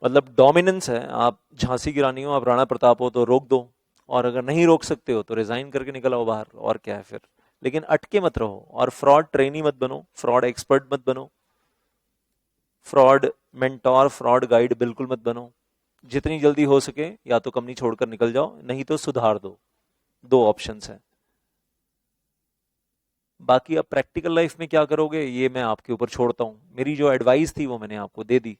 मतलब डोमिनेंस है, आप झांसी की रानी हो, आप राणा प्रताप हो, तो रोक दो। और अगर नहीं रोक सकते हो तो रिजाइन करके निकल आओ बाहर, और क्या है फिर। लेकिन अटके मत रहो और फ्रॉड ट्रेनी मत बनो, फ्रॉड एक्सपर्ट मत बनो, फ्रॉड मेंटोर, फ्रॉड गाइड बिल्कुल मत बनो। जितनी जल्दी हो सके या तो कंपनी छोड़कर निकल जाओ, नहीं तो सुधार दो। दो ऑप्शंस हैं। बाकी अब प्रैक्टिकल लाइफ में क्या करोगे ये मैं आपके ऊपर छोड़ता हूं, मेरी जो एडवाइस थी वो मैंने आपको दे दी।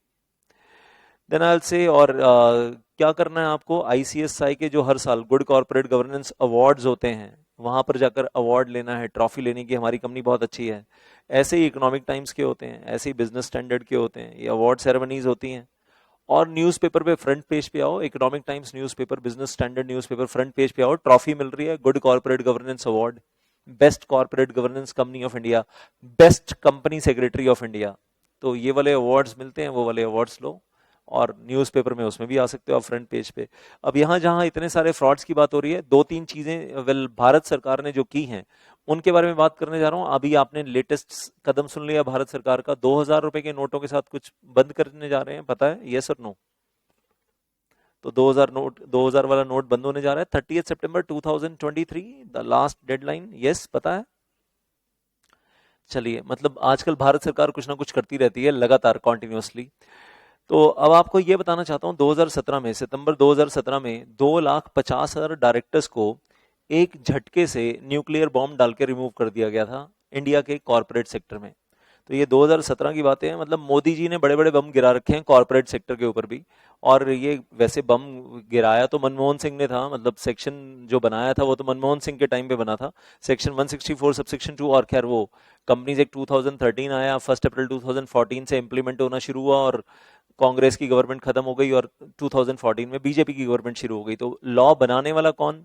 देन आई से, और क्या करना है आपको, आईसीएसआई के जो हर साल गुड कॉर्पोरेट गवर्नेंस अवार्ड्स होते हैं वहां पर जाकर अवार्ड लेना है, ट्रॉफी लेनी कि हमारी कंपनी बहुत अच्छी है। ऐसे ही इकोनॉमिक टाइम्स के होते हैं, ऐसे ही बिजनेस स्टैंडर्ड के होते हैं, ये अवार्ड सेरेमनीज होती हैं। और न्यूज़पेपर पे फ्रंट पेज पे आओ, economic times newspaper, business standard newspaper, front page पे आओ, ट्रॉफी मिल रही है, good corporate governance award, best corporate governance company of India, best company secretary of India. तो ये वाले अवार्ड्स मिलते हैं, वो वाले अवार्ड्स लो, और न्यूज़पेपर में उसमें भी आ सकते हो आप फ्रंट पेज पे। अब यहाँ जहाँ इतने सारे फ्रॉड्स की बात हो रही है, दो तीन चीजें वेल भारत सरकार ने जो की हैं उनके बारे में बात करने जा रहा हूँ। अभी आपने लेटेस्ट कदम सुन लिया भारत सरकार का, 2000 रुपए के नोटों के साथ कुछ बंद करने जा रहे हैं, पता है यस और नो? तो 2000 वाला नोट बंद होने जा रहा है 30 सितंबर 2023, द लास्ट डेडलाइन। यस, पता है? चलिए, मतलब आजकल भारत सरकार कुछ ना कुछ करती रहती है लगातार, कॉन्टिन्यूसली। तो अब आपको ये बताना चाहता हूँ, 2017 में, सितंबर 2017 में 2,50,000 डायरेक्टर्स को एक झटके से न्यूक्लियर बॉम्ब डाल के रिमूव कर दिया गया था इंडिया के कॉर्पोरेट सेक्टर में। तो ये 2017 की बातें हैं, मतलब मोदी जी ने बड़े बड़े बम गिरा रखे हैं कॉर्पोरेट सेक्टर के ऊपर भी। और ये वैसे बम गिराया तो मनमोहन सिंह ने था, मतलब सेक्शन जो बनाया था वो तो मनमोहन सिंह के टाइम पे बना था, सेक्शन 164 सबसेक्शन 2। और खैर वो कंपनीज एक्ट 2013 आया, 1 अप्रैल 2014 से इंप्लीमेंट होना शुरू हुआ, और कांग्रेस की गवर्नमेंट खत्म हो गई और 2014 में बीजेपी की गवर्नमेंट शुरू हो गई। तो लॉ बनाने वाला कौन?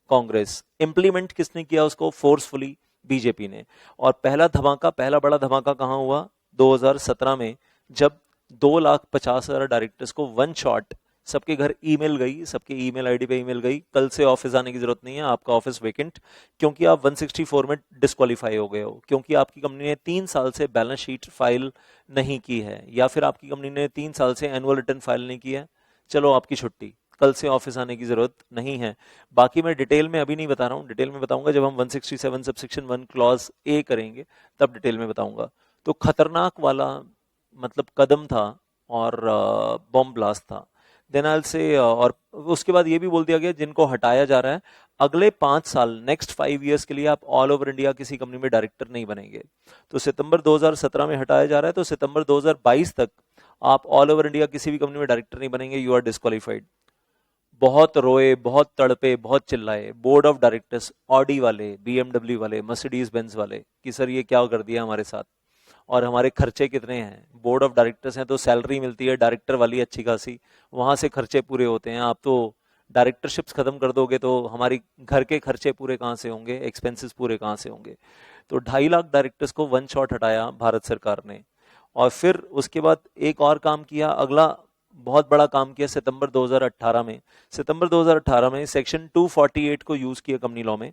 कांग्रेस। इंप्लीमेंट किसने किया उसको फोर्सफुली? बीजेपी ने। और पहला धमाका, पहला बड़ा धमाका कहां हुआ? 2017 में, जब 2,50,000 डायरेक्टर्स को वन शॉट सबके घर ईमेल गई, सबके ईमेल आईडी पे ईमेल गई, कल से ऑफिस आने की जरूरत नहीं है, आपका ऑफिस वेकेंट, क्योंकि आप 164 में डिस्क्वालीफाई हो गए हो, क्योंकि आपकी कंपनी ने 3 साल से बैलेंस शीट फाइल नहीं की है, या फिर आपकी कंपनी ने 3 साल से एनुअल रिटर्न फाइल नहीं किया है। चलो आपकी छुट्टी, कल से ऑफिस आने की जरूरत नहीं है। बाकी मैं डिटेल में अभी नहीं बता रहा हूँ, डिटेल में बताऊंगा जब हम 167 सबसेक्शन 1 क्लॉज ए करेंगे, तब डिटेल में बताऊंगा। तो खतरनाक वाला मतलब कदम था, और बॉम्ब ब्लास्ट था। देन आई से, और उसके बाद ये भी बोल दिया गया जिनको हटाया जा रहा है, अगले 5 साल, नेक्स्ट 5 ईयर्स के लिए आप ऑल ओवर इंडिया किसी कंपनी में डायरेक्टर नहीं बनेंगे। तो सितंबर 2017 में हटाया जा रहा है, तो सितंबर 2022 तक आप ऑल ओवर इंडिया किसी भी कंपनी में डायरेक्टर नहीं बनेंगे, यू आर डिस्क्वालीफाइड। बहुत रोए, बहुत तड़पे, बहुत चिल्लाए बोर्ड ऑफ डायरेक्टर्स, ऑडी वाले, बीएमडब्ल्यू वाले, मर्सिडीज बेंज वाले, कि सर ये क्या कर दिया हमारे साथ, और हमारे खर्चे कितने हैं। बोर्ड ऑफ डायरेक्टर्स हैं तो सैलरी मिलती है डायरेक्टर वाली अच्छी खासी, वहां से खर्चे पूरे होते हैं। आप तो डायरेक्टरशिप्स खत्म कर दोगे तो हमारी घर के खर्चे पूरे कहाँ से होंगे, एक्सपेंसेस पूरे कहाँ से होंगे। तो 2.5 लाख डायरेक्टर्स को वन शॉट हटाया भारत सरकार ने। और फिर उसके बाद एक और काम किया, अगला बहुत बड़ा काम किया सितंबर 2018 में। सितंबर 2018 में सेक्शन 248 को यूज किया कंपनी लॉ में,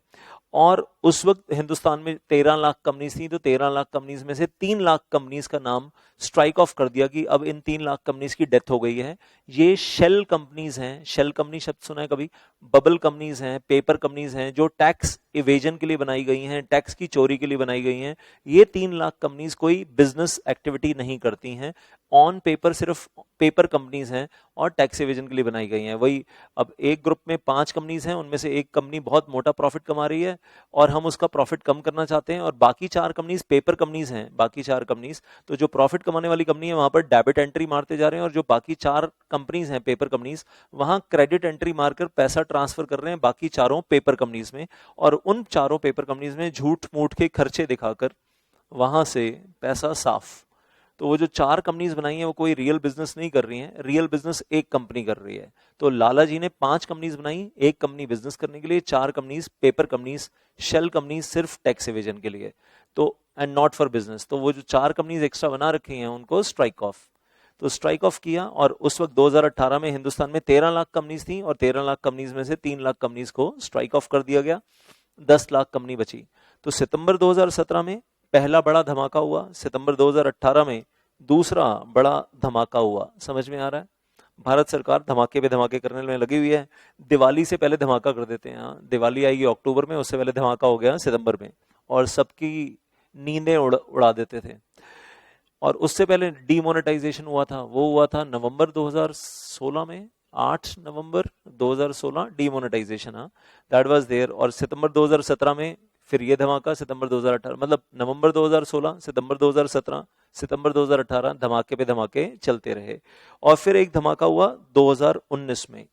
और उस वक्त हिंदुस्तान में 13 लाख कंपनीज थी, तो 13 लाख कंपनीज में से 3 लाख कंपनीज का नाम स्ट्राइक ऑफ कर दिया कि अब इन 3 लाख कंपनीज की डेथ हो गई है। ये शेल कंपनीज हैं, शेल कंपनी शब्द सुना है कभी? बबल कंपनीज हैं, पेपर कंपनीज हैं, जो टैक्स इवेजन के लिए बनाई गई हैं, टैक्स की चोरी के लिए बनाई गई हैं। ये 3 लाख कंपनीज कोई बिजनेस एक्टिविटी नहीं करती हैं, ऑन पेपर सिर्फ पेपर कंपनीज हैं और टैक्स एवेजन के लिए बनाई गई हैं। वही, अब एक ग्रुप में 5 कंपनीज हैं, उनमें से एक कंपनी बहुत मोटा प्रॉफिट कमा रही है और हम उसका प्रॉफिट कम करना चाहते हैं, और बाकी 4 कंपनीज पेपर कंपनीज हैं, बाकी 4 कंपनीज, तो जो प्रॉफिट कमाने वाली कंपनी है वहां पर डेबिट एंट्री मारते जा रहे हैं, और जो बाकी 4 कंपनीज हैं पेपर कंपनीज, वहां क्रेडिट एंट्री मारकर पैसा ट्रांसफर कर रहे हैं बाकी चारों पेपर कंपनीज में, और उन चारों पेपर कंपनीज में झूठ मूठ के खर्चे दिखाकर वहां से पैसा साफ। तो वो जो 4 कंपनीज बनाई हैं वो कोई रियल बिजनेस नहीं कर रही हैं, रियल बिजनेस एक कंपनी कर रही है। तो लाला जी ने 5 कंपनीज बनाई, एक कंपनी बिजनेस करने के लिए, 4 companies paper companies, shell companies सिर्फ टैक्स एवेजन के लिए, तो एंड नॉट फॉर बिजनेस। तो वो जो 4 कंपनीज एक्स्ट्रा बना रखी हैं उनको स्ट्राइक ऑफ, तो स्ट्राइक ऑफ किया। और उस वक्त 2018 में हिंदुस्तान में 13 लाख कंपनीज थी, और 13 लाख कंपनीज में से 3 लाख कंपनीज को स्ट्राइक ऑफ कर दिया गया, 10 लाख कंपनी बची। तो सितंबर 2017 में पहला बड़ा धमाका हुआ, सितंबर 2018 में दूसरा बड़ा धमाका हुआ। समझ में आ रहा है? भारत सरकार धमाके पे धमाके करने में लगी हुई है। दिवाली से पहले धमाका कर देते हैं, दिवाली आएगी अक्टूबर में, उससे पहले धमाका हो गया सितंबर में, और सबकी नींदें उड़ा देते थे। और उससे पहले डीमोनेटाइजेशन हुआ था, वो हुआ था नवंबर 2016 में, 8 नवंबर 2016 डीमोनेटाइजेशन, हाँ, दैट वाज देयर। और सितंबर 2017 में फिर ये धमाका, सितंबर 2018, मतलब नवंबर 2016, सितंबर 2017, सितंबर 2018, धमाके पे धमाके चलते रहे। और फिर एक धमाका हुआ 2019 में,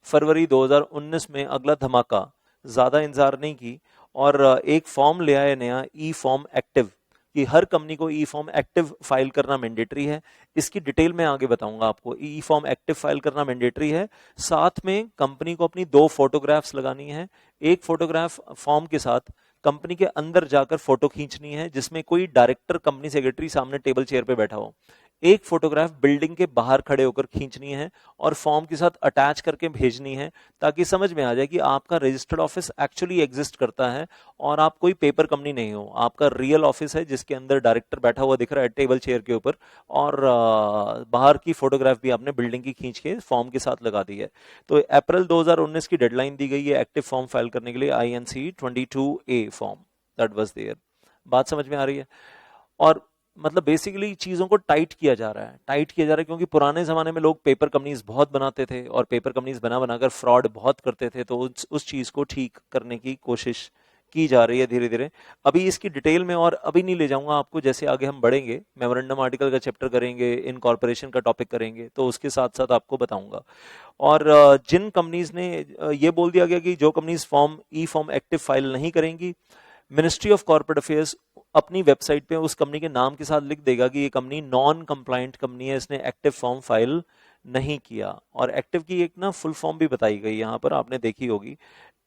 फरवरी 2019 में अगला धमाका, ज्यादा इंतजार नहीं की, और एक फॉर्म ले आए नया, ई फॉर्म एक्टिव, कि हर कंपनी को ई फॉर्म एक्टिव फाइल करना मैंडेटरी है। इसकी डिटेल में आगे बताऊंगा आपको। ई फॉर्म एक्टिव फाइल करना मैंडेटरी है। साथ में कंपनी को अपनी 2 फोटोग्राफ्स लगानी है। एक फोटोग्राफ फॉर्म के साथ कंपनी के अंदर जाकर फोटो खींचनी है, जिसमें कोई डायरेक्टर, कंपनी सेक्रेटरी सामने टेबल चेयर पे बैठा हो। एक फोटोग्राफ बिल्डिंग के बाहर खड़े होकर खींचनी है और फॉर्म के साथ अटैच करके भेजनी है, ताकि समझ में आ जाए कि आपका रजिस्टर्ड ऑफिस एक्चुअली एग्जिस्ट करता है और आप कोई पेपर कंपनी नहीं हो। आपका रियल ऑफिस है जिसके अंदर डायरेक्टर बैठा हुआ दिख रहा है टेबल चेयर के ऊपर, और बाहर की फोटोग्राफ भी आपने बिल्डिंग की खींच के फॉर्म के साथ लगा दी है। तो अप्रैल 2019 की डेडलाइन दी गई है एक्टिव फॉर्म फाइल करने के लिए, INC 22A form, that was there. बात समझ में आ रही है? और मतलब बेसिकली चीजों को टाइट किया जा रहा है, क्योंकि पुराने जमाने में लोग पेपर कंपनीज बहुत बनाते थे और पेपर कंपनीज बना बनाकर फ्रॉड बहुत करते थे, तो उस चीज को ठीक करने की कोशिश की जा रही है धीरे धीरे। अभी इसकी डिटेल में और अभी नहीं ले जाऊंगा आपको, जैसे आगे हम बढ़ेंगे मेमोरेंडम आर्टिकल का चैप्टर करेंगे, इनकॉर्पोरेशन का टॉपिक करेंगे, तो उसके साथ साथ आपको बताऊंगा। और जिन कंपनीज ने ये बोल दिया गया कि जो कंपनीज फॉर्म ई फॉर्म एक्टिव फाइल नहीं करेंगी, मिनिस्ट्री ऑफ कॉर्पोरेट अफेयर्स अपनी वेबसाइट पे उस कंपनी के नाम के साथ लिख देगा कि ये कंपनी नॉन कंप्लायंट कंपनी है, इसने एक्टिव फॉर्म फाइल नहीं किया। और एक्टिव की एक ना फुल फॉर्म भी बताई गई यहाँ पर, आपने देखी होगी।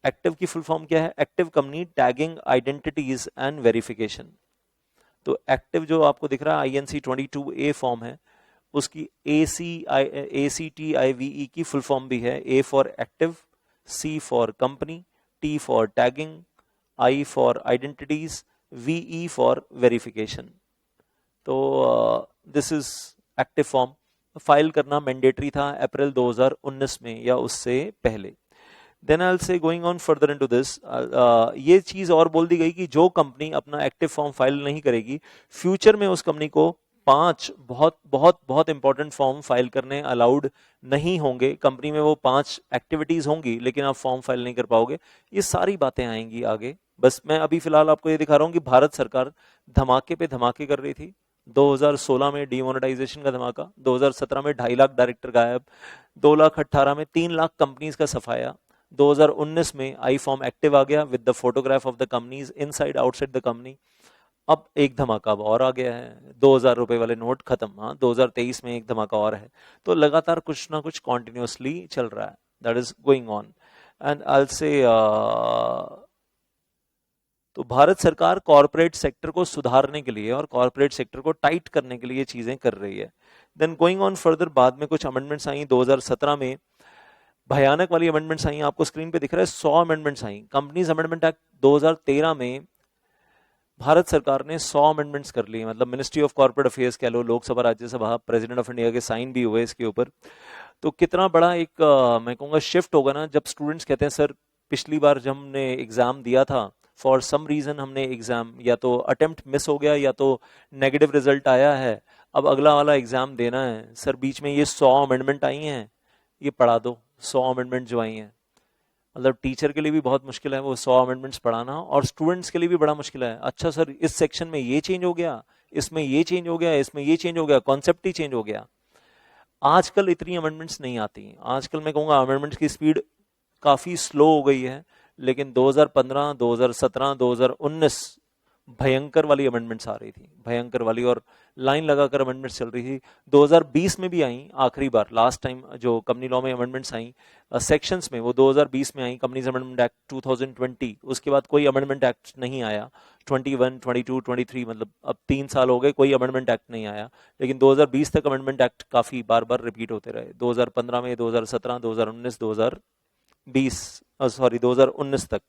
एक्टिव की फुल फॉर्म क्या है? Active company tagging identities and verification. तो एक्टिव जो आपको दिख रहा है INC 22A फॉर्म है, उसकी ACTIVE की फुल फॉर्म भी है। A for active, C for company, T for tagging, I for identities, VE for verification. तो this is active form. File करना मैंडेटरी था अप्रैल 2019 में या उससे पहले। Then I will say going on further into this, ये चीज और बोल दी गई कि जो कंपनी अपना एक्टिव फॉर्म फाइल नहीं करेगी, फ्यूचर में उस कंपनी को 5 बहुत बहुत बहुत इंपॉर्टेंट फॉर्म फाइल करने अलाउड नहीं होंगे। कंपनी में वो 5 एक्टिविटीज होंगी, लेकिन आप फॉर्म फाइल नहीं कर पाओगे। ये सारी बातें आएंगी आगे। बस मैं अभी फिलहाल आपको ये दिखा रहा हूँ कि भारत सरकार धमाके पे धमाके कर रही थी। 2016 में डीमोनेटाइजेशन का धमाका, 2017 में 2.5 लाख डायरेक्टर गायब, 2,18,000 में 3 लाख कंपनीज का सफाया, 2019 में आई फॉर्म एक्टिव आ गया with the photograph of the companies inside outside the company. अब एक धमाका और आ गया है, 2,000 रुपए वाले नोट खत्म। हाँ, 2023 में एक धमाका और है। तो लगातार कुछ ना कुछ कॉन्टिन्यूसली चल रहा है, that is going on. And I से तो भारत सरकार कॉर्पोरेट सेक्टर को सुधारने के लिए और कॉर्पोरेट सेक्टर को टाइट करने के लिए चीजें कर रही है। देन गोइंग ऑन फर्दर, बाद में कुछ अमेंडमेंट्स आई 2017 में, भयानक वाली अमेंडमेंट्स आई, आपको स्क्रीन पे दिख रहा है 100 अमेंडमेंट्स आई। कंपनीज अमेंडमेंट एक्ट 2013 में भारत सरकार ने 100 अमेंडमेंट्स कर लिए, मतलब मिनिस्ट्री ऑफ कॉर्पोरेट अफेयर्स कह लो, Lok Sabha Rajya Sabha, president of India के साइन भी हुए इसके ऊपर। तो कितना बड़ा एक मैं कहूँगा शिफ्ट होगा ना, जब स्टूडेंट्स कहते हैं सर पिछली बार जब हमने एग्जाम दिया था, फॉर सम रीजन हमने एग्जाम या तो अटेम्प्ट मिस हो गया या तो नेगेटिव रिजल्ट आया है, अब अगला वाला एग्जाम देना है सर, बीच में ये 100 अमेंडमेंट आई हैं, ये पढ़ा दो। 100 अमेंडमेंट जो आई हैं, मतलब टीचर के लिए भी बहुत मुश्किल है वो 100 अमेंडमेंट्स पढ़ाना, और स्टूडेंट्स के लिए भी बड़ा मुश्किल है। अच्छा सर इस सेक्शन में ये चेंज हो गया, इसमें ये चेंज हो गया, इसमें ये चेंज हो गया, कॉन्सेप्ट ही चेंज हो गया। आजकल इतनी अमेंडमेंट्स नहीं आती। आजकल मैं कहूँगा अमेंडमेंट्स की स्पीड काफी स्लो हो गई है, लेकिन 2015, 2017, 2019 भयंकर वाली अमेंडमेंट्स आ रही थी, भयंकर वाली, और लाइन लगाकर अमेंडमेंट्स चल रही थी। 2020 में भी आई आखिरी बार, लास्ट टाइम जो कंपनी लॉ में अमेंडमेंट्स आई सेक्शंस में, वो 2020 में आई, कंपनीज अमेंडमेंट एक्ट 2020। उसके बाद कोई अमेंडमेंट एक्ट नहीं आया। 21, 22, 23, मतलब अब 3 साल हो गए कोई अमेंडमेंट एक्ट नहीं आया। लेकिन 2020 तक अमेंडमेंट एक्ट काफी बार बार रिपीट होते रहे, 2015 में, 2017, 2019, 2020, सॉरी 2019 तक।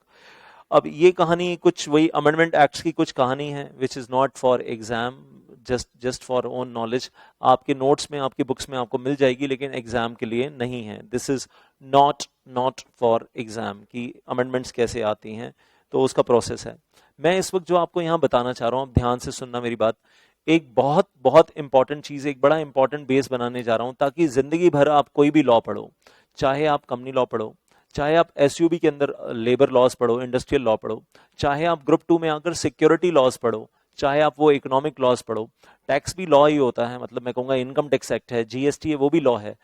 अब ये कहानी कुछ वही अमेंडमेंट एक्ट्स की कुछ कहानी है, which is not for exam, just for own knowledge. आपके नोट्स में, आपकी बुक्स में आपको मिल जाएगी, लेकिन एग्जाम के लिए नहीं है। This is not for exam की अमेंडमेंट्स कैसे आती हैं, तो उसका प्रोसेस है। मैं इस वक्त जो आपको यहाँ बताना चाह रहा हूँ, आप ध्यान से सुनना मेरी बात, एक बहुत बहुत इंपॉर्टेंट चीज, एक बड़ा इंपॉर्टेंट बेस बनाने जा रहा हूँ, ताकि जिंदगी भर आप कोई भी लॉ पढ़ो, चाहे आप कंपनी लॉ पढ़ो, चाहे आप एसयूबी के अंदर लेबर लॉज पढ़ो, इंडस्ट्रियल लॉ पढ़ो, चाहे आप ग्रुप 2 में आकर सिक्योरिटी लॉज पढ़ो, चाहे आप वो इकोनॉमिक लॉज पढ़ो, टैक्स भी लॉ ही होता है, मतलब मैं कहूँगा इनकम टैक्स एक्ट है, जीएसटी है, वो भी लॉ है।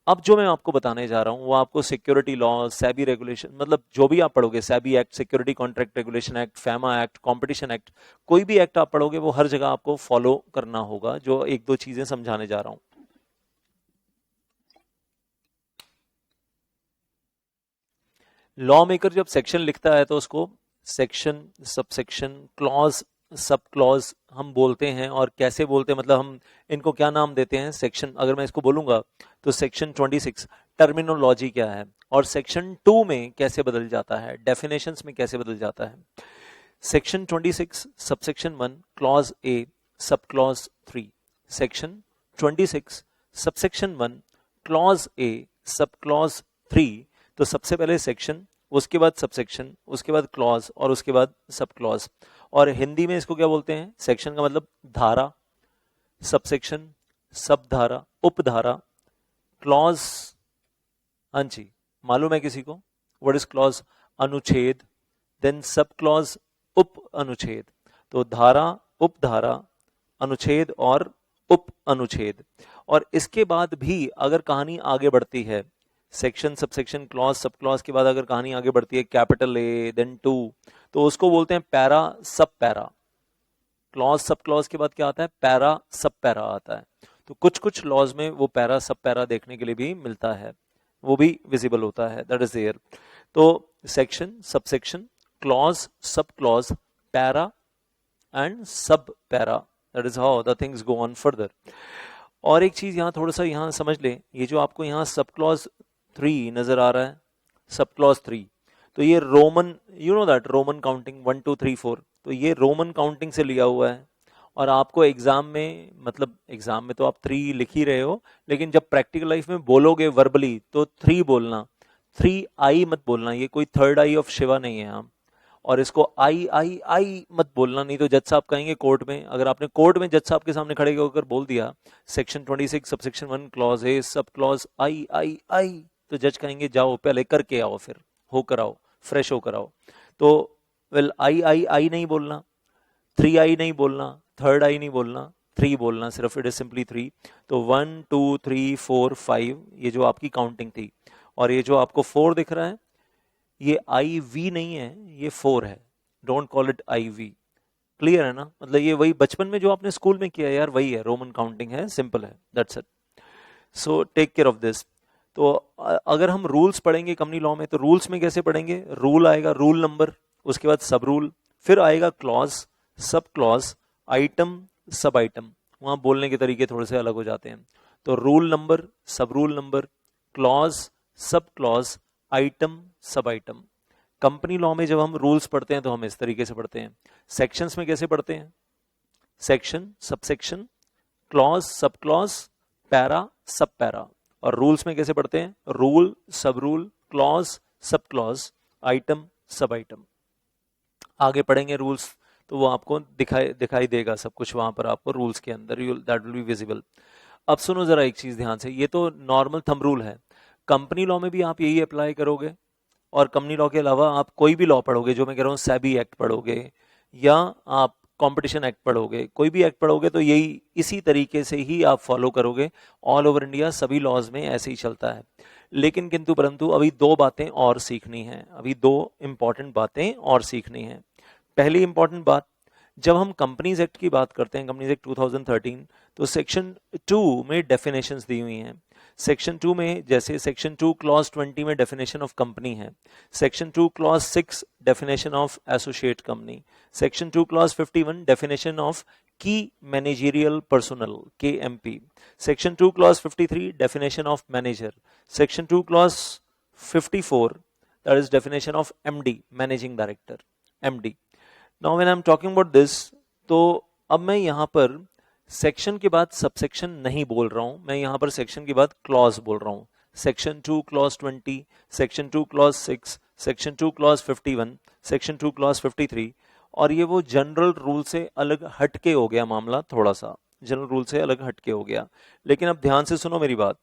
अब जो मैं आपको बताने जा रहा हूं वो आपको सिक्योरिटी लॉ, सेबी रेगुलेशन, मतलब जो भी आप पढ़ोगे, SEBI act, security contract regulation act, FEMA act, competition act, कोई भी एक्ट आप पढ़ोगे वो हर जगह आपको फॉलो करना होगा, जो एक दो चीजें समझाने जा रहा हूं। लॉ मेकर जब सेक्शन लिखता है तो उसको section, subsection, clause, sub clause हम बोलते हैं। और कैसे बोलते हैं, मतलब हम इनको क्या नाम देते हैं? सेक्शन, अगर मैं इसको बोलूंगा तो सेक्शन 26 टर्मिनोलॉजी क्या है, और सेक्शन 2 में कैसे बदल जाता है, डेफिनेशंस में कैसे बदल जाता है। सेक्शन 26 सबसेक्शन 1 क्लॉज ए sub clause 3, section 26 subsection 1 clause ए सब क्लॉज 3। तो सबसे पहले सेक्शन, उसके बाद सबसेक्शन, उसके बाद क्लॉज, और उसके बाद सब क्लॉज। और हिंदी में इसको क्या बोलते हैं? सेक्शन का मतलब धारा, सबसेक्शन सब धारा, उपधारा, क्लॉज, हाँ जी, मालूम है किसी को व्हाट इज क्लॉज? अनुच्छेद, देन सब क्लॉज उप अनुच्छेद। तो धारा, उपधारा, अनुच्छेद और उप अनुच्छेद। और इसके बाद भी अगर कहानी आगे बढ़ती है, section, subsection, clause, sub clause के बाद अगर कहानी आगे बढ़ती है, कैपिटल ए देन 2, तो उसको बोलते हैं पैरा सब पैरा। क्लॉज सब क्लॉज के बाद क्या आता है? पैरा सब पैरा आता है। तो कुछ कुछ लॉज में वो पैरा सब पैरा देखने के लिए भी मिलता है, वो भी विजिबल होता है, दैट इज देयर। तो section, subsection, clause, sub clause, para and sub para, that is how the things go on further. और एक चीज यहाँ थोड़ा सा यहाँ समझ ले, ये जो आपको यहाँ सब क्लॉज 3 नजर आ रहा है, सब क्लॉज 3, तो ये Roman, you know that Roman counting 1 2 3 4, तो ये रोमन काउंटिंग से लिया हुआ है। और आपको एग्जाम में, मतलब एग्जाम में तो आप 3 लिख ही रहे हो, लेकिन जब प्रैक्टिकल लाइफ में बोलोगे वर्बली तो 3 बोलना, 3 आई मत बोलना, ये कोई थर्ड आई ऑफ शिवा नहीं है हम। और इसको आई आई आई मत बोलना, नहीं तो जज साहब कहेंगे कोर्ट में, अगर आपने कोर्ट में जज साहब के सामने खड़े होकर बोल दिया सेक्शन 26 सबसेक्शन 1 क्लॉज ए सब क्लॉज आई आई आई, तो जज कहेंगे जाओ पहले करके आओ, फिर होकर आओ, फ्रेश होकर आओ। तो वेल, आई आई आई नहीं बोलना, 3 आई नहीं बोलना, थर्ड आई नहीं बोलना, 3 बोलना सिर्फ, इट इज सिंपली 3। तो 1 2 3 4 5, ये जो आपकी काउंटिंग थी। और ये जो आपको 4 दिख रहा है, ये आई वी नहीं है, ये 4 है, don't call it I V. Clear है ना? मतलब ये वही बचपन में जो आपने स्कूल में किया यार, वही है, रोमन काउंटिंग है, सिंपल है, that's it. So take care of this. तो अगर हम रूल्स पढ़ेंगे कंपनी लॉ में, तो रूल्स में कैसे पढ़ेंगे? रूल आएगा, रूल नंबर, उसके बाद सब रूल, फिर आएगा क्लॉज, सब क्लॉज, आइटम, सब आइटम। वहां बोलने के तरीके थोड़े से अलग हो जाते हैं। तो रूल नंबर, सब rule number, clause, sub clause, item, सब आइटम। कंपनी लॉ में जब हम रूल्स पढ़ते हैं तो हम इस तरीके से पढ़ते हैं। सेक्शंस में कैसे पढ़ते हैं? Section, subsection, clause, sub clause, para, सब पैरा। और रूल्स में कैसे पढ़ते हैं? रूल, सब rule, clause, sub clause, item, सब आइटम। आगे पढ़ेंगे रूल्स तो वो आपको दिखाई देगा सब कुछ वहां पर आपको रूल्स के अंदर, दैट विल बी विजिबल। अब सुनो जरा एक चीज ध्यान से, ये तो नॉर्मल थंब रूल है, कंपनी लॉ में भी आप यही अप्लाई करोगे। और कंपनी लॉ के अलावा आप कोई भी लॉ पढ़ोगे, जो मैं कह रहा हूँ सेबी एक्ट पढ़ोगे या आप कंपटीशन एक्ट पढ़ोगे, कोई भी एक्ट पढ़ोगे तो यही इसी तरीके से ही आप फॉलो करोगे। ऑल ओवर इंडिया सभी लॉज में ऐसे ही चलता है। लेकिन किंतु परंतु अभी 2 बातें और सीखनी है, अभी 2 इंपॉर्टेंट बातें और सीखनी है। पहली इंपॉर्टेंट बात, जब हम कंपनीज एक्ट की बात करते हैं, कंपनीज एक्ट 2013, तो सेक्शन 2 में डेफिनेशंस दी हुई हैं। सेक्शन 2 में जैसे सेक्शन 2 क्लॉज 20 में डेफिनेशन ऑफ कंपनी है, section 2 clause 6 definition of associate company, section 2 clause 51 definition of key managerial personnel KMP, section 2 clause 53 definition of manager, section 2 clause 54 that is definition of MD managing director, MD। Now when I am talking about this, तो अब मैं यहां पर section के बाद subsection नहीं बोल रहा हूं, मैं यहां पर सेक्शन के बाद क्लॉज बोल रहा हूं। Section 2 clause 20, section 2 clause 6, section 2 clause 51, section 2 clause 53। और ये वो जनरल रूल से अलग हटके हो गया मामला, थोड़ा सा जनरल रूल से अलग हटके हो गया। लेकिन अब ध्यान से सुनो मेरी बात,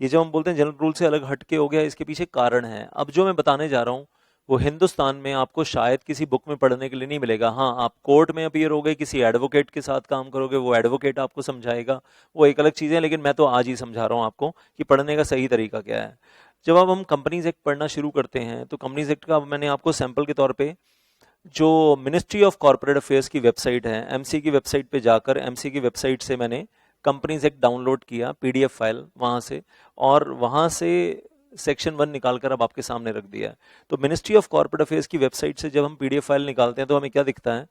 ये जब हम बोलते हैं जनरल रूल से अलग हटके हो गया, इसके पीछे कारण है। अब जो मैं बताने जा रहा हूं वो हिंदुस्तान में आपको शायद किसी बुक में पढ़ने के लिए नहीं मिलेगा। हाँ, आप कोर्ट में अपीयर हो गए, किसी एडवोकेट के साथ काम करोगे, वो एडवोकेट आपको समझाएगा, वो एक अलग चीज़ है। लेकिन मैं तो आज ही समझा रहा हूँ आपको कि पढ़ने का सही तरीका क्या है। जब अब हम कंपनीज एक्ट पढ़ना शुरू करते हैं तो कंपनीज एक्ट का मैंने आपको सैंपल के तौर पे जो मिनिस्ट्री ऑफ कॉर्पोरेट अफेयर्स की वेबसाइट है, एमसी की वेबसाइट पे जाकर एमसी की वेबसाइट से मैंने कंपनीज एक्ट डाउनलोड किया, पीडीएफ फाइल वहाँ से, और वहाँ से सेक्शन 1 निकालकर अब आपके सामने रख दिया है। तो मिनिस्ट्री ऑफ कॉर्पोरेट अफेयर्स की वेबसाइट से जब हम पीडीएफ फाइल निकालते हैं तो हमें क्या दिखता है,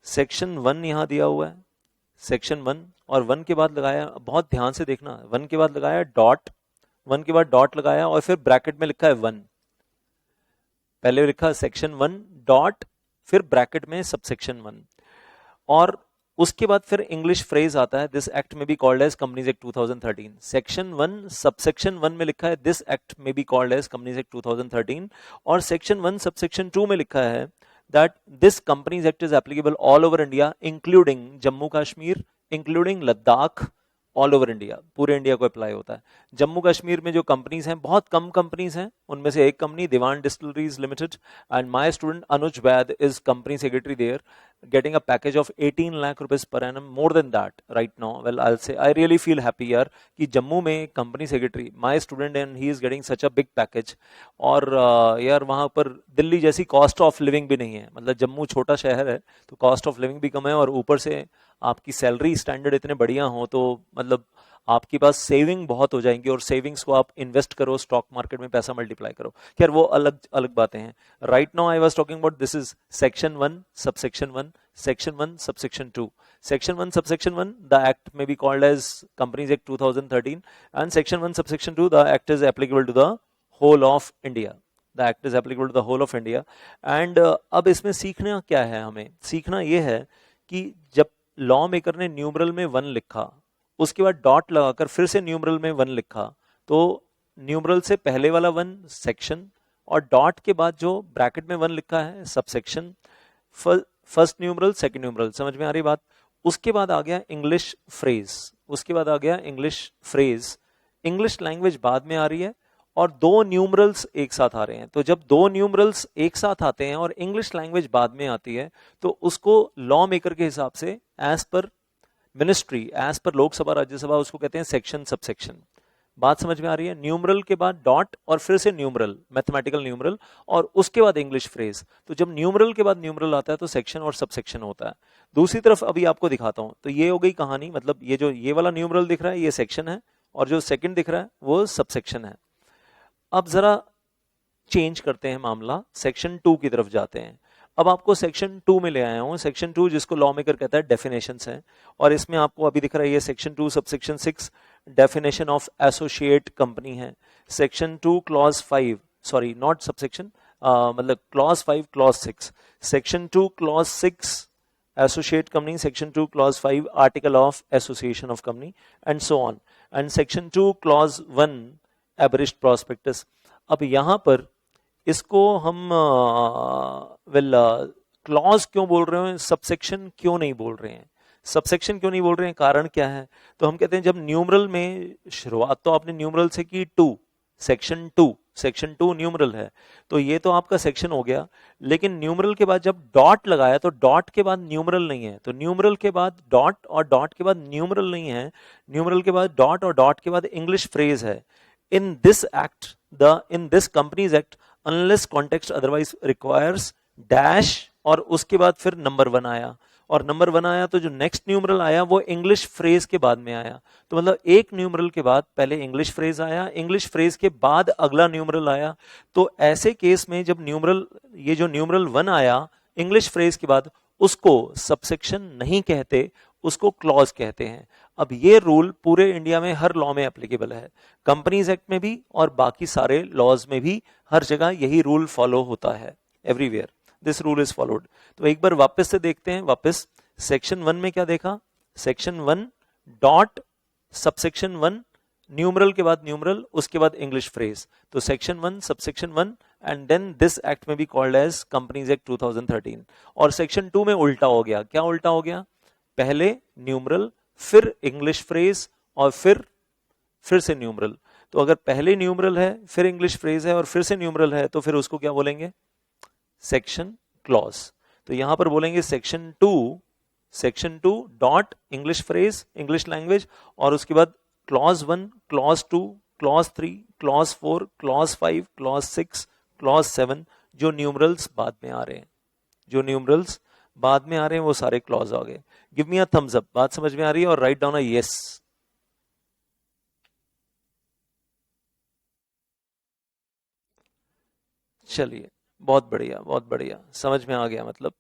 सेक्शन 1 यहाँ दिया हुआ है, सेक्शन 1, और 1 के बाद लगाया, बहुत ध्यान से देखना, 1 के बाद लगाया डॉट, 1 के बाद डॉट लगाया और फिर ब्रैकेट में लिखा है 1। पहले लिखा सेक्शन 1 डॉट, फिर ब्रैकेट में सबसेक्शन 1, और उसके बाद फिर इंग्लिश फ्रेज आता है, दिस एक्ट में be called as companies act 2013। Section 1 subsection 1 में लिखा है दिस एक्ट में be called as companies act 2013, और सेक्शन 1 सबसेक्शन 2 में लिखा है that this companies act is applicable all over India including Jammu Kashmir, including Ladakh, all over India, पूरे India को अप्लाई होता है। जम्मू कश्मीर में जो कंपनीज हैं, बहुत कम कंपनीज हैं, उनमें से एक company Diwan distilleries limited, and my student Anuj Vaid is company secretary there, getting a package of 18 lakh rupees per annum, more than that right now. Well, I'll say I really feel happy यार कि जम्मू में company secretary, my student, and he is getting such a big package. और यार वहाँ पर दिल्ली जैसी cost of living भी नहीं है, मतलब जम्मू छोटा शहर है तो कॉस्ट ऑफ लिविंग भी कम है, और ऊपर से आपकी सैलरी स्टैंडर्ड इतने बढ़िया हो तो मतलब आपके पास सेविंग बहुत हो जाएंगी, और सेविंग्स को आप इन्वेस्ट करो, स्टॉक मार्केट में पैसा मल्टीप्लाई करो। खैर वो अलग अलग बातें हैं। Right now I was talking about this is section 1 subsection 1, section 1 subsection 2. section 1 subsection 1, the act may be called as companies act 2013, and section 1 subsection 2, the act is applicable to the whole of India. The act is applicable to the whole of India. and अब इसमें सीखना क्या है, हमें सीखना ये है कि जब लॉ मेकर ने न्यूमरल में 1 लिखा, उसके बाद डॉट लगाकर फिर से न्यूमरल में 1 लिखा, तो न्यूमरल से पहले वाला 1 सेक्शन, और डॉट के बाद जो ब्रैकेट में 1 लिखा है subsection, first numeral second numeral, समझ में आ रही बात। उसके बाद आ गया इंग्लिश फ्रेज, उसके बाद आ गया इंग्लिश फ्रेज, इंग्लिश लैंग्वेज बाद में आ रही है, और 2 न्यूमरल्स एक साथ आ रहे हैं। तो जब 2 न्यूमरल्स एक साथ आते हैं और इंग्लिश लैंग्वेज बाद में आती है, तो उसको लॉ मेकर के हिसाब से as per ministry, as per Lok Sabha Rajya Sabha, उसको कहते हैं सेक्शन सबसेक्शन। बात समझ में आ रही है। न्यूमरल के बाद डॉट और फिर से न्यूमरल, मैथमेटिकल न्यूमरल, और उसके बाद इंग्लिश फ्रेज। तो जब न्यूमरल के बाद न्यूमरल आता है तो सेक्शन और सबसेक्शन होता है। दूसरी तरफ अभी आपको दिखाता हूं, तो ये हो गई कहानी, मतलब ये जो ये वाला न्यूमरल दिख रहा है ये सेक्शन है, और जो सेकंड दिख रहा है वो सबसेक्शन है। अब जरा चेंज करते हैं मामला, सेक्शन 2 की तरफ जाते हैं। अब आपको सेक्शन 2 में ले आया हूं, सेक्शन 2 जिसको लॉ मेकर कहता है डेफिनेशंस है, और इसमें आपको अभी दिख रहा है ये section 2 subsection 6 definition of associate company है। Section 2 clause 5, sorry not subsection, मतलब clause 5 clause 6, section 2 clause 6 associate company, section 2 clause 5 article of association of company, and so on, and section 2 clause 1 abridged prospectus. अब यहां पर इसको हम clause क्यों बोल रहे हैं, सबसेक्शन क्यों नहीं बोल रहे हैं, सबसेक्शन क्यों नहीं बोल रहे हैं, कारण क्या है। तो हम कहते हैं जब न्यूमरल में शुरुआत तो आपने न्यूमरल से की 2, सेक्शन 2, सेक्शन 2 न्यूमरल है, तो ये तो आपका सेक्शन हो गया, लेकिन न्यूमरल के बाद जब डॉट लगाया तो डॉट के बाद न्यूमरल नहीं है, तो न्यूमरल के बाद डॉट और डॉट के बाद न्यूमरल नहीं है, न्यूमरल के बाद डॉट और डॉट के बाद इंग्लिश फ्रेज है। इन this act, in this companies act, unless context otherwise requires dash, और उसके बाद फिर नंबर 1 आया, और नंबर 1 आया तो जो नेक्स्ट न्यूमरल आया वो इंग्लिश फ्रेज के बाद में आया। तो मतलब एक न्यूमरल के बाद पहले इंग्लिश फ्रेज आया, इंग्लिश फ्रेज के बाद अगला न्यूमरल आया। तो ऐसे केस में जब न्यूमरल, ये जो न्यूमरल 1 आया इंग्लिश फ्रेज के बाद, उसको सबसेक्शन नहीं कहते, उसको क्लॉज कहते हैं। अब ये रूल पूरे इंडिया में हर लॉ में एप्लीकेबल है, कंपनीज एक्ट में भी और बाकी सारे लॉज में भी, हर जगह यही रूल फॉलो होता है, everywhere this rule is followed. तो एक बार वापस से देखते हैं, वापस सेक्शन 1 में क्या देखा, सेक्शन 1 डॉट सबसेक्शन 1 न्यूमरल के बाद न्यूमरल, उसके बाद इंग्लिश फ्रेज, तो section 1 subsection 1, and then this act में be called as companies act 2013। और सेक्शन 2 में उल्टा हो गया, क्या उल्टा हो गया, पहले न्यूमरल फिर इंग्लिश फ्रेज और फिर से न्यूमरल। तो अगर पहले न्यूमरल है फिर इंग्लिश फ्रेज है और फिर से न्यूमरल है तो फिर उसको क्या बोलेंगे? Section clause. तो यहां पर बोलेंगे section two dot English phrase, English language, और उसके बाद clause 1, clause 2, clause 3, clause 4, clause 5, clause 6, clause 7, जो न्यूमरल्स बाद में आ रहे हैं, जो न्यूमरल्स बाद में आ रहे हैं वो सारे क्लॉज आ गए। Give me a thumbs up, बात समझ में आ रही है? और राइट डाउन अ यस। चलिए, बहुत बढ़िया, बहुत बढ़िया, समझ में आ गया मतलब।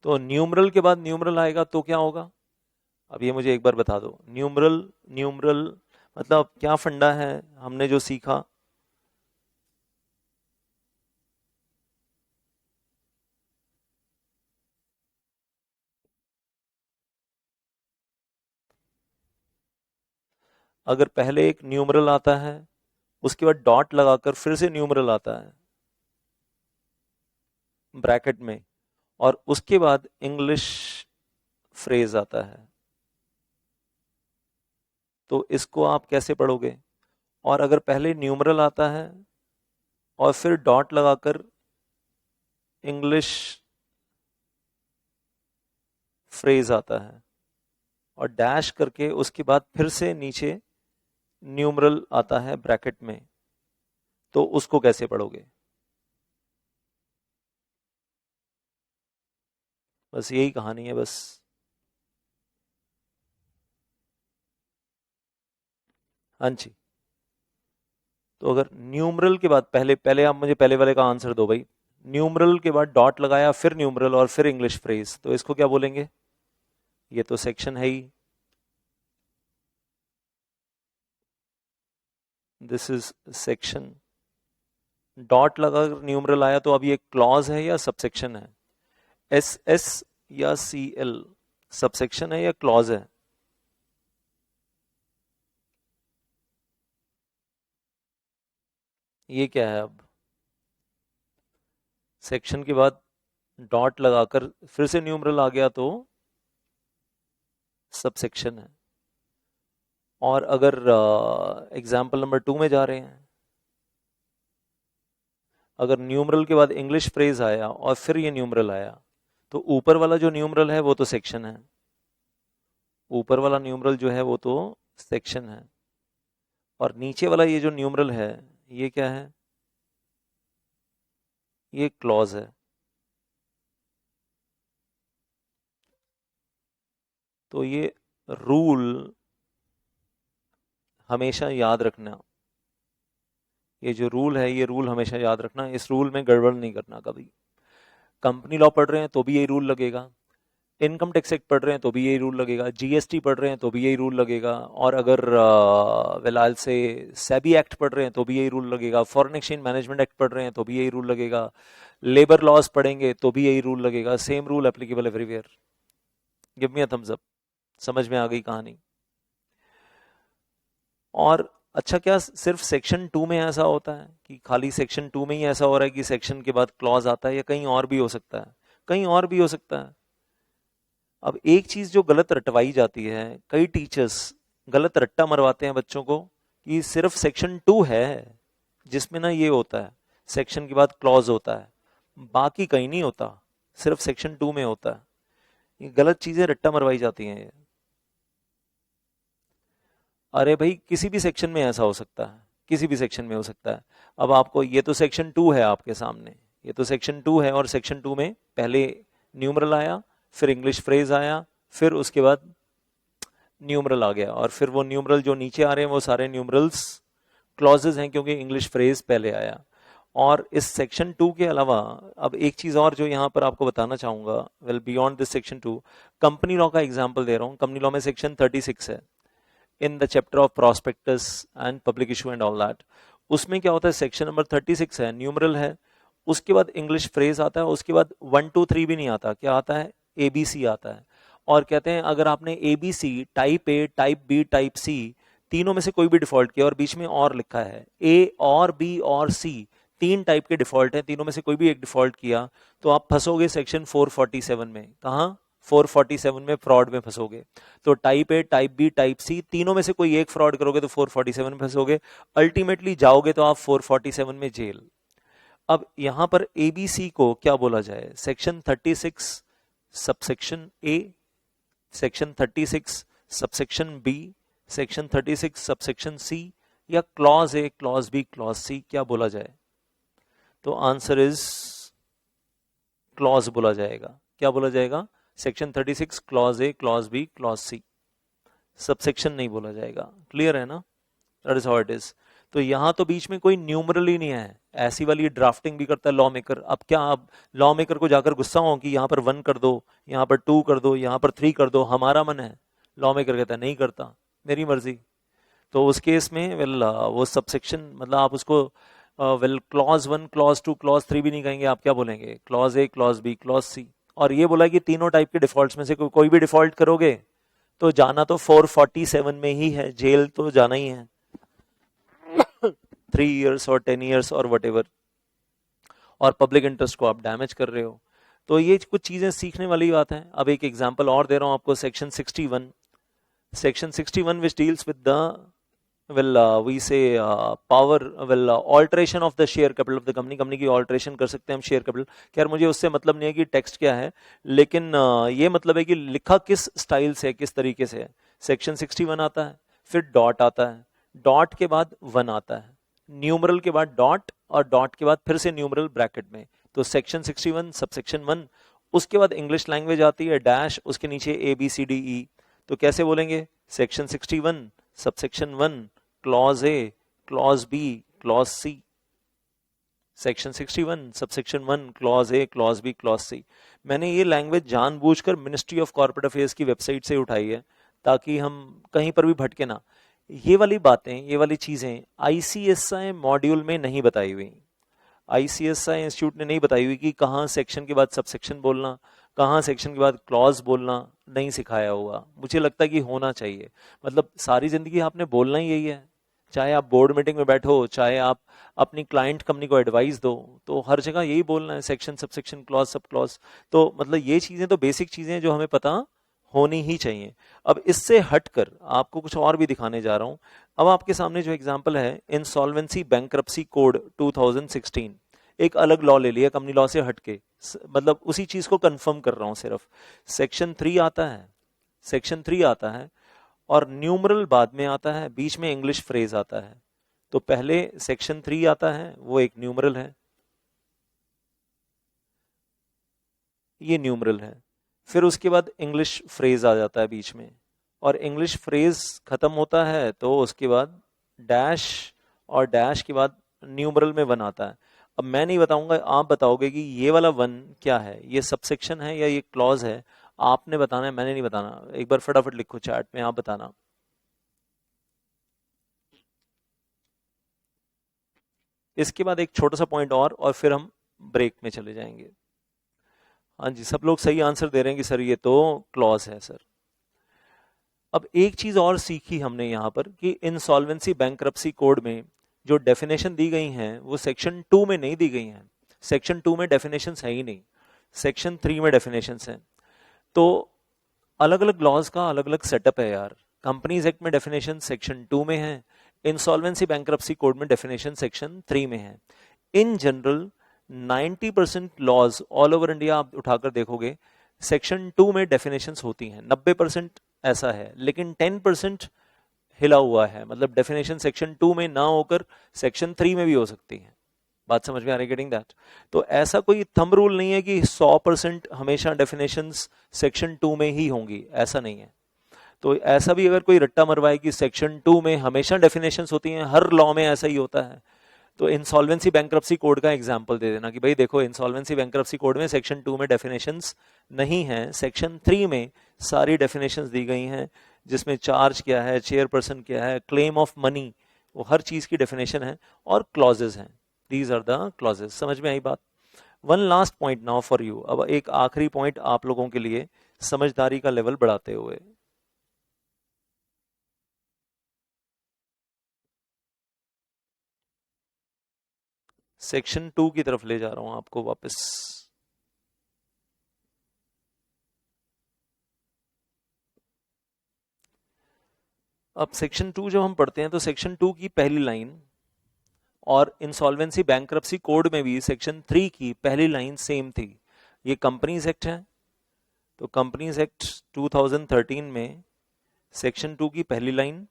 तो न्यूमरल के बाद न्यूमरल आएगा तो क्या होगा? अब ये मुझे एक बार बता दो। न्यूमरल, न्यूमरल मतलब क्या फंडा है हमने जो सीखा? अगर पहले एक न्यूमरल आता है उसके बाद डॉट लगाकर फिर से न्यूमरल आता है ब्रैकेट में, और उसके बाद इंग्लिश फ्रेज आता है, तो इसको आप कैसे पढ़ोगे? और अगर पहले न्यूमरल आता है और फिर डॉट लगाकर इंग्लिश फ्रेज आता है और डैश करके उसके बाद फिर से नीचे न्यूमरल आता है ब्रैकेट में, तो उसको कैसे पढ़ोगे? बस यही कहानी है बस। हाँ जी। तो अगर न्यूमरल के बाद पहले पहले आप मुझे पहले वाले का आंसर दो भाई। न्यूमरल के बाद डॉट लगाया फिर न्यूमरल और फिर इंग्लिश फ्रेज, तो इसको क्या बोलेंगे? ये तो सेक्शन है ही। This is section. डॉट लगा न्यूमरल आया तो अब ये क्लॉज है या सबसेक्शन है? एस एस या सी एल, सबसेक्शन है या क्लॉज है? ये क्या है अब? सेक्शन के बाद डॉट लगाकर फिर से न्यूमरल आ गया तो सबसेक्शन है। और अगर एग्जाम्पल नंबर 2 में जा रहे हैं, अगर न्यूमरल के बाद इंग्लिश फ्रेज आया और फिर ये न्यूमरल आया, तो ऊपर वाला जो न्यूमरल है वो तो सेक्शन है, ऊपर वाला न्यूमरल जो है वो तो सेक्शन है, और नीचे वाला ये जो न्यूमरल है ये क्या है? ये क्लॉज है। तो ये रूल हमेशा याद रखना, ये जो रूल है ये रूल हमेशा याद रखना, इस रूल में गड़बड़ नहीं करना कभी। कंपनी लॉ पढ़ रहे हैं तो भी यही रूल लगेगा, इनकम टैक्स एक्ट पढ़ रहे हैं तो भी यही रूल लगेगा, जीएसटी पढ़ रहे हैं तो भी यही रूल लगेगा, और अगर फिलहाल से सेबी एक्ट पढ़ रहे हैं तो भी यही रूल लगेगा, फॉरेन एक्सचेंज मैनेजमेंट एक्ट पढ़ रहे हैं तो भी यही रूल लगेगा, लेबर लॉज पढ़ेंगे तो भी यही रूल लगेगा। Same rule applicable everywhere. Give me a thumbs up, समझ में आ गई कहानी? और अच्छा, क्या सिर्फ सेक्शन 2 में ऐसा होता है कि खाली सेक्शन 2 में ही ऐसा हो रहा है कि सेक्शन के बाद क्लॉज आता है, या कहीं और भी हो सकता है? कहीं और भी हो सकता है। अब एक चीज जो गलत रटवाई जाती है, कई टीचर्स गलत रट्टा मरवाते हैं बच्चों को कि सिर्फ सेक्शन 2 है जिसमें ना ये होता है, सेक्शन के बाद क्लॉज होता है, बाकी कहीं नहीं होता, सिर्फ सेक्शन 2 में होता है। ये गलत चीजें रट्टा मरवाई जाती हैं ये। अरे भाई, किसी भी सेक्शन में ऐसा हो सकता है, किसी भी सेक्शन में हो सकता है। अब आपको, ये तो सेक्शन 2 है आपके सामने, ये तो सेक्शन 2 है, और सेक्शन 2 में पहले न्यूमरल आया, फिर इंग्लिश फ्रेज आया, फिर उसके बाद न्यूमरल आ गया, और फिर वो न्यूमरल जो नीचे आ रहे हैं वो सारे न्यूमरल्स क्लॉजेज हैं क्योंकि इंग्लिश फ्रेज पहले आया। और इस सेक्शन 2 के अलावा अब एक चीज और जो यहाँ पर आपको बताना चाहूंगा, well beyond this section 2, company law का एग्जांपल दे रहा हूँ। कंपनी लॉ में सेक्शन 36 है in the chapter of prospectus and public issue and all that. उसमें क्या होता है, सेक्शन नंबर 36 है, न्यूमरल है, उसके बाद इंग्लिश फ्रेज आता है, उसके बाद 1 2 3 भी नहीं आता, क्या आता है? एबीसी आता है। और कहते हैं अगर आपने ABC, type A, type B, type C, तीनों में से कोई भी डिफॉल्ट किया और बीच में और लिखा है, ए और बी और सी, तीन टाइप के डिफॉल्ट हैं, तीनों में से कोई भी एक डिफॉल्ट किया, तो आप फंसोगे सेक्शन 447 में। कहाँ? 447 में फ्रॉड में फंसोगे। तो type A, type B, type C, तीनों में से कोई एक फ्रॉड करोगे तो 447 में फंसोगे, अल्टीमेटली जाओगे तो आप 447 में जेल। अब यहां पर एबीसी को क्या बोला जाए? Section 36 subsection A, section 36 subsection B, section 36 subsection C, या clause A, clause B, clause C, क्या बोला जाए? तो आंसर इज क्लॉज बोला जाएगा। क्या बोला जाएगा? Section 36 clause A, clause B, clause C, subsection नहीं बोला जाएगा। क्लियर है ना? That is how it is. तो यहां तो बीच में कोई न्यूमरल ही नहीं है। ऐसी वाली ड्राफ्टिंग भी करता है लॉ मेकर। अब क्या, अब लॉ मेकर को जाकर गुस्सा हो कि यहां पर 1 कर दो, यहां पर 2 कर दो, यहां पर 3 कर दो, हमारा मन है? लॉ मेकर कहता है नहीं करता, मेरी मर्जी। तो उस केस में वेल वो सबसेक्शन मतलब आप उसको वेल क्लॉज 1, क्लॉज 2, क्लॉज 3 भी नहीं कहेंगे, आप क्या बोलेंगे? Clause A, clause B, clause C. और ये बोला कि तीनों टाइप के डिफॉल्ट्स में से कोई भी डिफॉल्ट करोगे तो जाना तो 447 में ही है, जेल तो जाना ही है, 3 years और 10 years और वट एवर। और पब्लिक इंटरेस्ट को आप डैमेज कर रहे हो। तो ये कुछ चीजें सीखने वाली बात है। अब एक एग्जांपल और दे रहा हूं आपको, section 61, section 61 which deals with the we say power alteration of the share capital of the company। Company की ऑल्ट्रेशन कर सकते हैं हम शेयर कैपिटल। खैर मुझे उससे मतलब नहीं है कि टेक्स्ट क्या है, लेकिन ये मतलब है कि लिखा किस स्टाइल से, किस तरीके से है। सेक्शन 61 आता है, फिर डॉट आता है, डॉट के बाद 1 आता है, न्यूमरल के बाद डॉट, और डॉट के बाद फिर से न्यूमरल ब्रैकेट में। तो सेक्शन 61 सबसेक्शन 1, उसके बाद इंग्लिश लैंग्वेज आती है, डैश, उसके नीचे A B C D E. तो कैसे बोलेंगे? Section 61 subsection 1 clause A, clause B, clause C. Section 61 subsection 1 clause A, clause B, clause C. मैंने ये लैंग्वेज जानबूझकर मिनिस्ट्री ऑफ कॉर्पोरेट अफेयर्स की वेबसाइट से उठाई है, ताकि हम कहीं पर भी भटके ना। ये वाली बातें, ये वाली चीजें आईसीएसआई मॉड्यूल में नहीं बताई हुई। आईसीएसआई इंस्टीट्यूट ने नहीं बताई हुई कि कहाँ सेक्शन के बाद सबसेक्शन बोलना, कहाँ सेक्शन के बाद क्लॉज बोलना, नहीं सिखाया हुआ। मुझे लगता है कि होना चाहिए। मतलब सारी जिंदगी आपने बोलना ही यही है, चाहे आप बोर्ड मीटिंग में बैठो, चाहे आप अपनी क्लाइंट कंपनी को एडवाइस दो, तो हर जगह यही बोलना है, section, subsection, clause, sub clause. तो मतलब ये चीजें तो बेसिक चीजें हैं जो हमें पता होनी ही चाहिए। अब इससे हटकर आपको कुछ और भी दिखाने जा रहा हूं। अब आपके सामने जो एग्जांपल है, इंसॉल्वेंसी बैंक्रप्सी कोड 2016, एक अलग लॉ ले लिया कंपनी लॉ से हटके, मतलब उसी चीज को कंफर्म कर रहा हूं सिर्फ। सेक्शन 3 आता है, सेक्शन 3 आता है, और न्यूमरल बाद में आता है, बीच में इंग्लिश फ्रेज आता है। तो पहले सेक्शन 3 आता है, वो एक न्यूमरल है, ये न्यूमरल है। फिर उसके बाद इंग्लिश फ्रेज आ जाता है बीच में, और इंग्लिश फ्रेज खत्म होता है तो उसके बाद डैश, और डैश के बाद न्यूमरल में 1 आता है। अब मैं नहीं बताऊंगा, आप बताओगे कि ये वाला 1 क्या है, ये सबसेक्शन है या ये क्लॉज है। आपने बताना है, मैंने नहीं बताना। एक बार फटाफट लिखो चैट में, आप बताना। इसके बाद एक छोटा सा पॉइंट और फिर हम ब्रेक में चले जाएंगे। हाँ जी, सब लोग सही आंसर दे रहे हैं कि सर ये तो क्लॉज है सर। अब एक चीज और सीखी हमने यहाँ पर कि इंसॉल्वेंसी बैंक्रप्सी कोड में जो डेफिनेशन दी गई हैं वो सेक्शन 2 में नहीं दी गई हैं। सेक्शन 2 में डेफिनेशंस है ही नहीं, सेक्शन 3 में डेफिनेशंस हैं। तो अलग अलग लॉज का अलग अलग सेटअप है यार। कंपनीज एक्ट में डेफिनेशन सेक्शन 2 में है, इंसॉल्वेंसी बैंक्रप्सी कोड में डेफिनेशन सेक्शन 3 में है। In general 90% laws all over India आप उठाकर देखोगे सेक्शन 2 में डेफिनेशंस होती हैं, 90% ऐसा है। लेकिन 10% हिला हुआ है, मतलब डेफिनेशन सेक्शन 2 में ना होकर सेक्शन 3 में भी हो सकती है। बात समझ में आ रही है? Getting that? तो ऐसा कोई थंब रूल नहीं है कि 100% हमेशा डेफिनेशंस सेक्शन 2 में ही होंगी, ऐसा नहीं है। तो ऐसा भी अगर कोई रट्टा मरवाए कि सेक्शन 2 में हमेशा डेफिनेशंस होती हैं, हर लॉ में ऐसा ही होता है, तो इंसॉल्वेंसी बैंक्रप्सी कोड का एग्जांपल दे देना कि भाई देखो, इंसॉल्वेंसी बैंक्रप्सी कोड में सेक्शन 2 में डेफिनेशंस नहीं है, सेक्शन 3 में सारी डेफिनेशंस दी गई हैं, जिसमें चार्ज क्या है, चेयरपर्सन क्या है, क्लेम ऑफ मनी, वो हर चीज की डेफिनेशन है, और क्लॉजेज हैं। These are the clauses. समझ में आई बात? One last point now for you. अब एक आखिरी पॉइंट आप लोगों के लिए, समझदारी का लेवल बढ़ाते हुए। सेक्शन 2 की तरफ ले जा रहा हूं आपको वापस। अब सेक्शन 2 जब हम पढ़ते हैं तो सेक्शन 2 की पहली लाइन और इंसॉल्वेंसी बैंक्रप्सी कोड में भी सेक्शन 3 की पहली लाइन सेम थी। ये कंपनीज एक्ट है, तो कंपनीज एक्ट 2013 में सेक्शन 2 की पहली लाइन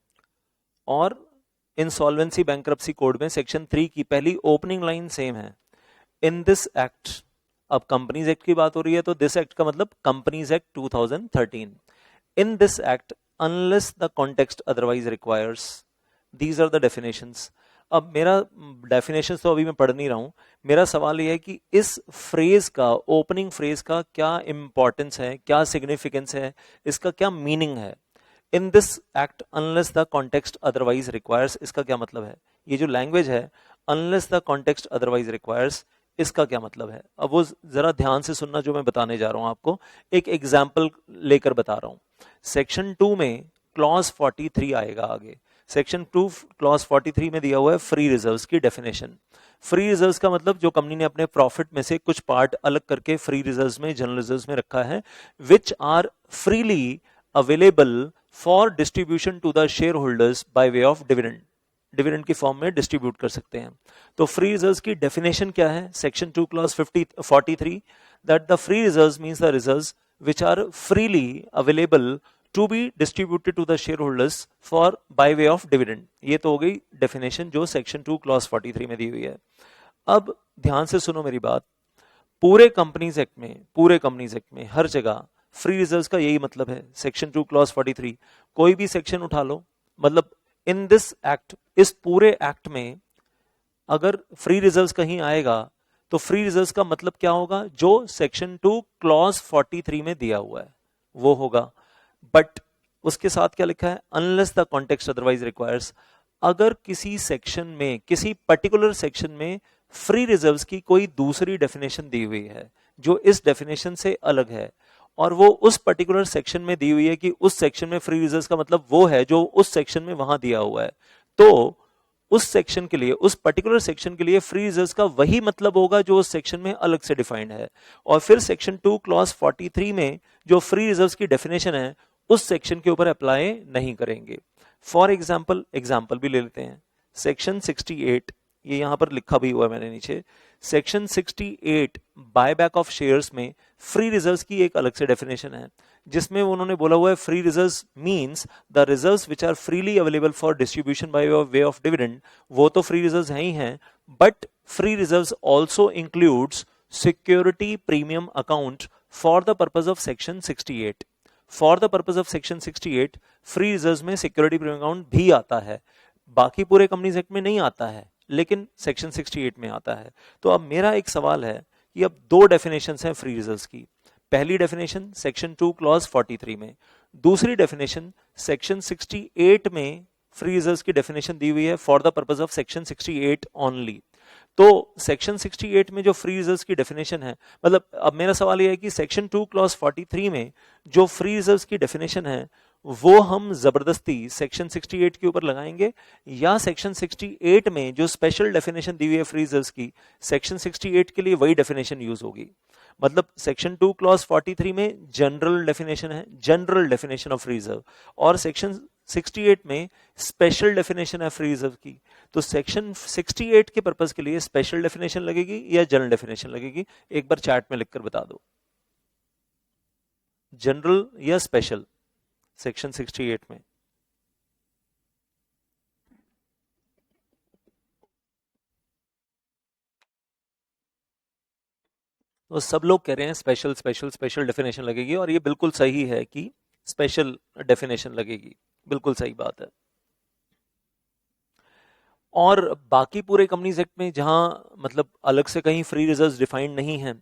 और इंसॉल्वेंसी बैंक्रप्सी कोड में सेक्शन 3 की पहली ओपनिंग लाइन सेम है। इन दिस एक्ट, अब कंपनीज एक्ट की बात हो रही है तो दिस एक्ट का मतलब companies act 2013। In this act unless the context otherwise requires, these are the definitions. अब मेरा डेफिनेशंस तो अभी मैं पढ़ नहीं रहा हूं, मेरा सवाल यह है कि इस फ्रेज का, ओपनिंग फ्रेज का क्या इंपॉर्टेंस है, क्या सिग्निफिकेंस है, इसका क्या मीनिंग है। इन this act unless the context otherwise requires, इसका क्या मतलब है। ये जो लैंग्वेज है unless the context otherwise requires, इसका क्या मतलब है। अब वो जरा ध्यान से सुनना जो मैं बताने जा रहा हूं आपको, एक एग्जाम्पल लेकर बता रहा हूं। सेक्शन 2 में क्लॉज 43 आएगा आगे। सेक्शन 2 क्लॉज 43 में दिया हुआ है फ्री रिजर्व्स की डेफिनेशन। फ्री रिजर्व्स का मतलब जो कंपनी ने अपने प्रॉफिट में से कुछ पार्ट अलग करके फ्री रिजर्व्स में, जनरल रिजर्व्स में रखा है, which are freely available for distribution to the shareholders by way of dividend, dividend की फॉर्म में डिस्ट्रीब्यूट कर सकते हैं। तो फ्री रिजर्व्स की डेफिनेशन क्या है, section 2 clause 43, that the free reserves means the reserves which are freely available to be distributed to the shareholders for by way of dividend। ये तो हो गई डेफिनेशन जो सेक्शन 2 क्लॉज 43 में दी हुई है। अब ध्यान से सुनो मेरी बात, पूरे कंपनीज एक्ट में हर जगह फ्री रिजर्व्स का यही मतलब है। सेक्शन 2 क्लॉज 43 कोई भी सेक्शन उठा लो, मतलब इन दिस एक्ट, इस पूरे एक्ट में अगर फ्री रिजर्व्स कहीं आएगा तो फ्री रिजर्व्स का मतलब क्या होगा, जो सेक्शन 2 क्लॉज 43 में दिया हुआ है वो होगा। बट उसके साथ क्या लिखा है, unless the context otherwise requires. अगर किसी सेक्शन में, किसी पर्टिकुलर सेक्शन में फ्री रिजर्व्स की कोई दूसरी डेफिनेशन दी हुई है जो इस डेफिनेशन से अलग है, और वो उस पर्टिकुलर सेक्शन में दी हुई है कि उस सेक्शन में फ्री रिजर्व्स का मतलब वो है जो उस सेक्शन में वहां दिया हुआ है, तो उस सेक्शन के लिए, उस पर्टिकुलर सेक्शन के लिए फ्री रिजर्व्स का वही मतलब होगा जो उस सेक्शन में अलग से डिफाइंड है। और फिर सेक्शन 2 क्लॉज 43 में जो फ्री रिजर्व्स की डेफिनेशन है उस सेक्शन के ऊपर अप्लाई नहीं करेंगे। फॉर एग्जाम्पल भी ले लेते हैं। सेक्शन 68, ये यहां पर लिखा भी हुआ है मैंने नीचे, सेक्शन 68 बायबैक ऑफ शेयर्स में फ्री रिजर्व्स की एक अलग से डेफिनेशन है, जिसमें उन्होंने बोला हुआ है free reserves means the reserves which are freely available for distribution by way of dividend. वो तो फ्री रिजर्व्स हैं ही हैं, but free reserves also includes security premium account for the purpose of section 68। For the purpose of section 68 free reserves में security premium account भी आता है, बाकी पूरे कंपनीज एक्ट में नहीं आता है, लेकिन सेक्शन 68 में आता है। तो अब मेरा एक सवाल है कि अब दो डेफिनेशंस हैं फ्री रिजर्व्स की। पहली डेफिनेशन सेक्शन 2 क्लॉज 43 में, दूसरी डेफिनेशन सेक्शन 68 में फ्री रिजर्व्स की डेफिनेशन दी हुई है for the purpose of section 68 only. तो सेक्शन 68 में जो फ्री रिजर्व्स की डेफिनेशन है, मतलब अब मेरा सवाल यह है कि सेक्शन 2 क्लॉज 43 में जो फ्री रिजर्व्स की डेफिनेशन है वो हम जबरदस्ती सेक्शन 68 के ऊपर लगाएंगे, या सेक्शन 68 में जो स्पेशल डेफिनेशन दी हुई है फ्री रिजर्व्स की, सेक्शन 68 के लिए वही डेफिनेशन यूज होगी। मतलब सेक्शन 2 क्लॉज 43 में जनरल डेफिनेशन है, general definition of free reserve, और सेक्शन 68 में स्पेशल डेफिनेशन है फ्री रिजर्व की। तो सेक्शन 68 के पर्पस के लिए स्पेशल डेफिनेशन लगेगी या जनरल डेफिनेशन लगेगी, एक बार चैट में लिखकर बता दो, जनरल या स्पेशल सेक्शन 68 में। तो सब लोग कह रहे हैं स्पेशल स्पेशल स्पेशल डेफिनेशन लगेगी, और ये बिल्कुल सही है कि स्पेशल डेफिनेशन लगेगी, बिल्कुल सही बात है। और बाकी पूरे कंपनीज एक्ट में जहां मतलब अलग से कहीं फ्री रिजर्व्स डिफाइंड नहीं है,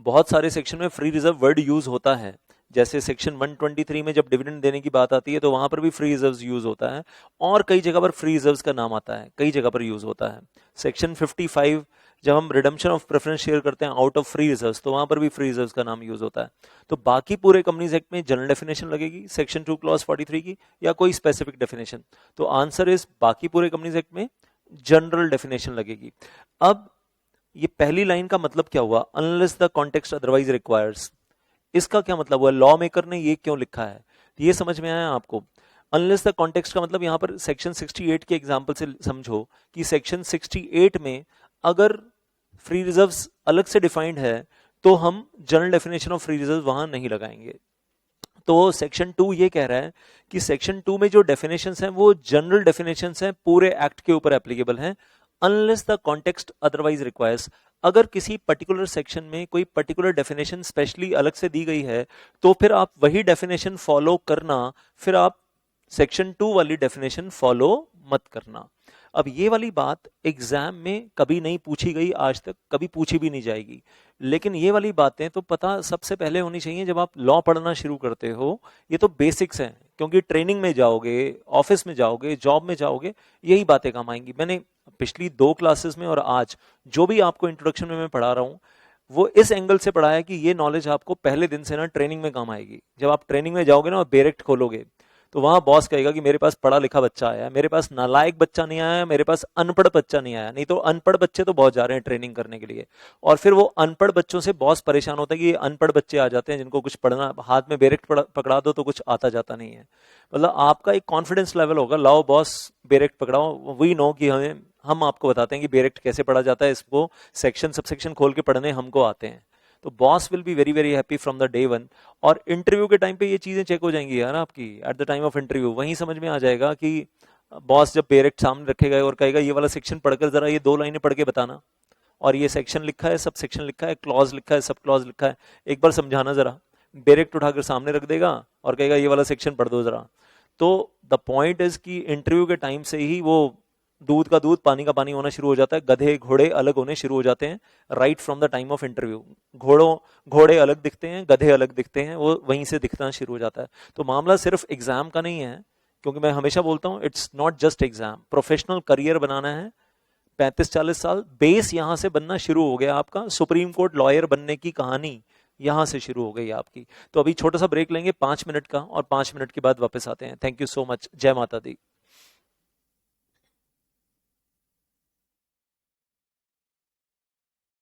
बहुत सारे सेक्शन में फ्री रिजर्व वर्ड यूज होता है। जैसे सेक्शन 123 में जब डिविडेंड देने की बात आती है तो वहां पर भी फ्री रिजर्व्स यूज होता है, और कई जगह पर फ्री रिजर्व्स का नाम आता है, कई जगह पर यूज होता है। सेक्शन 55 जब हम रिडम्पशन ऑफ प्रेफरेंस शेयर करते हैं आउट ऑफ फ्री रिजर्व्स, तो वहां पर भी फ्री रिजर्व्स का नाम यूज होता है। तो बाकी पूरे कंपनीज एक्ट में जनरल डेफिनेशन लगेगी सेक्शन 2 क्लॉज 43 की, या कोई स्पेसिफिक डेफिनेशन। तो आंसर इज बाकी पूरे कंपनीज एक्ट में जनरल डेफिनेशन लगेगी। अब ये पहली लाइन का मतलब क्या हुआ, unless the context otherwise requires, इसका क्या मतलब हुआ, लॉ मेकर ने ये क्यों लिखा है, ये समझ में आया आपको। अनलेस द कॉन्टेक्स्ट का मतलब यहाँ पर सेक्शन 68 के एग्जाम्पल से समझो कि सेक्शन 68 में अगर फ्री रिजर्व्स अलग से डिफाइंड है तो हम general definition of free reserve वहां नहीं लगाएंगे। तो सेक्शन 2 ये कह रहा है कि सेक्शन 2 में जो डेफिनेशंस हैं वो जनरल डेफिनेशंस हैं, पूरे एक्ट के ऊपर एप्लीकेबल हैं, unless the context otherwise requires. अगर किसी पर्टिकुलर सेक्शन में कोई पर्टिकुलर डेफिनेशन स्पेशली अलग से दी गई है तो फिर आप वही डेफिनेशन फॉलो करना, फिर आप सेक्शन 2 वाली डेफिनेशन फॉलो मत करना। अब ये वाली बात एग्जाम में कभी नहीं पूछी गई, आज तक कभी पूछी भी नहीं जाएगी, लेकिन ये वाली बातें तो पता सबसे पहले होनी चाहिए जब आप लॉ पढ़ना शुरू करते हो। ये तो बेसिक्स हैं, क्योंकि ट्रेनिंग में जाओगे, ऑफिस में जाओगे, जॉब में जाओगे, यही बातें काम आएंगी। मैंने पिछली 2 क्लासेस में और आज जो भी आपको इंट्रोडक्शन में मैं पढ़ा रहा हूँ वो इस एंगल से पढ़ा है कि ये नॉलेज आपको पहले दिन से ना ट्रेनिंग में काम आएगी। जब आप ट्रेनिंग में जाओगे ना और बेरेक्ट खोलोगे तो वहां बॉस कहेगा कि मेरे पास पढ़ा लिखा बच्चा आया है, मेरे पास नालायक बच्चा नहीं आया, मेरे पास अनपढ़ बच्चा नहीं आया। नहीं तो अनपढ़ बच्चे तो बहुत जा रहे हैं ट्रेनिंग करने के लिए, और फिर वो अनपढ़ बच्चों से बॉस परेशान होता है कि ये अनपढ़ बच्चे आ जाते हैं जिनको कुछ पढ़ना, हाथ में बेरेक्ट पकड़ा दो तो कुछ आता जाता नहीं है। मतलब आपका एक कॉन्फिडेंस लेवल होगा, लाओ बॉस बेरेक्ट पकड़ाओ, वी नो कि हम आपको बताते हैं कि बेरेक्ट कैसे पढ़ा जाता है, इसको सेक्शन सबसेक्शन खोल के पढ़ने हमको आते हैं। तो boss will be very very happy from the day one. और इंटरव्यू के टाइम पे ये चीजें चेक हो जाएंगी यार आपकी, at the time of interview वहीं समझ में आ जाएगा कि बॉस जब डायरेक्ट सामने रखेगा और कहेगा ये वाला सेक्शन पढ़कर जरा ये 2 लाइनें पढ़ के बताना, और ये सेक्शन लिखा है, सब सेक्शन लिखा है, क्लॉज लिखा है, सब क्लॉज लिखा है, एक बार समझाना जरा। डायरेक्ट उठाकर सामने रख देगा और कहेगा ये वाला सेक्शन पढ़ दो जरा। तो द पॉइंट इज कि इंटरव्यू के टाइम से ही वो दूध का दूध पानी का पानी होना शुरू हो जाता है, गधे घोड़े अलग होने शुरू हो जाते हैं right from the time of interview. घोड़े अलग दिखते हैं, गधे अलग दिखते हैं, वो वहीं से दिखना शुरू हो जाता है। तो मामला सिर्फ एग्जाम का नहीं है, क्योंकि मैं हमेशा बोलता हूं it's not just exam, professional career बनाना है। 35-40 साल बेस यहां से बनना शुरू हो गया आपका, सुप्रीम कोर्ट लॉयर बनने की कहानी यहां से शुरू हो गई आपकी। तो अभी छोटा सा ब्रेक लेंगे 5 मिनट का, और 5 मिनट के बाद वापस आते हैं। Thank you so much. जय माता दी।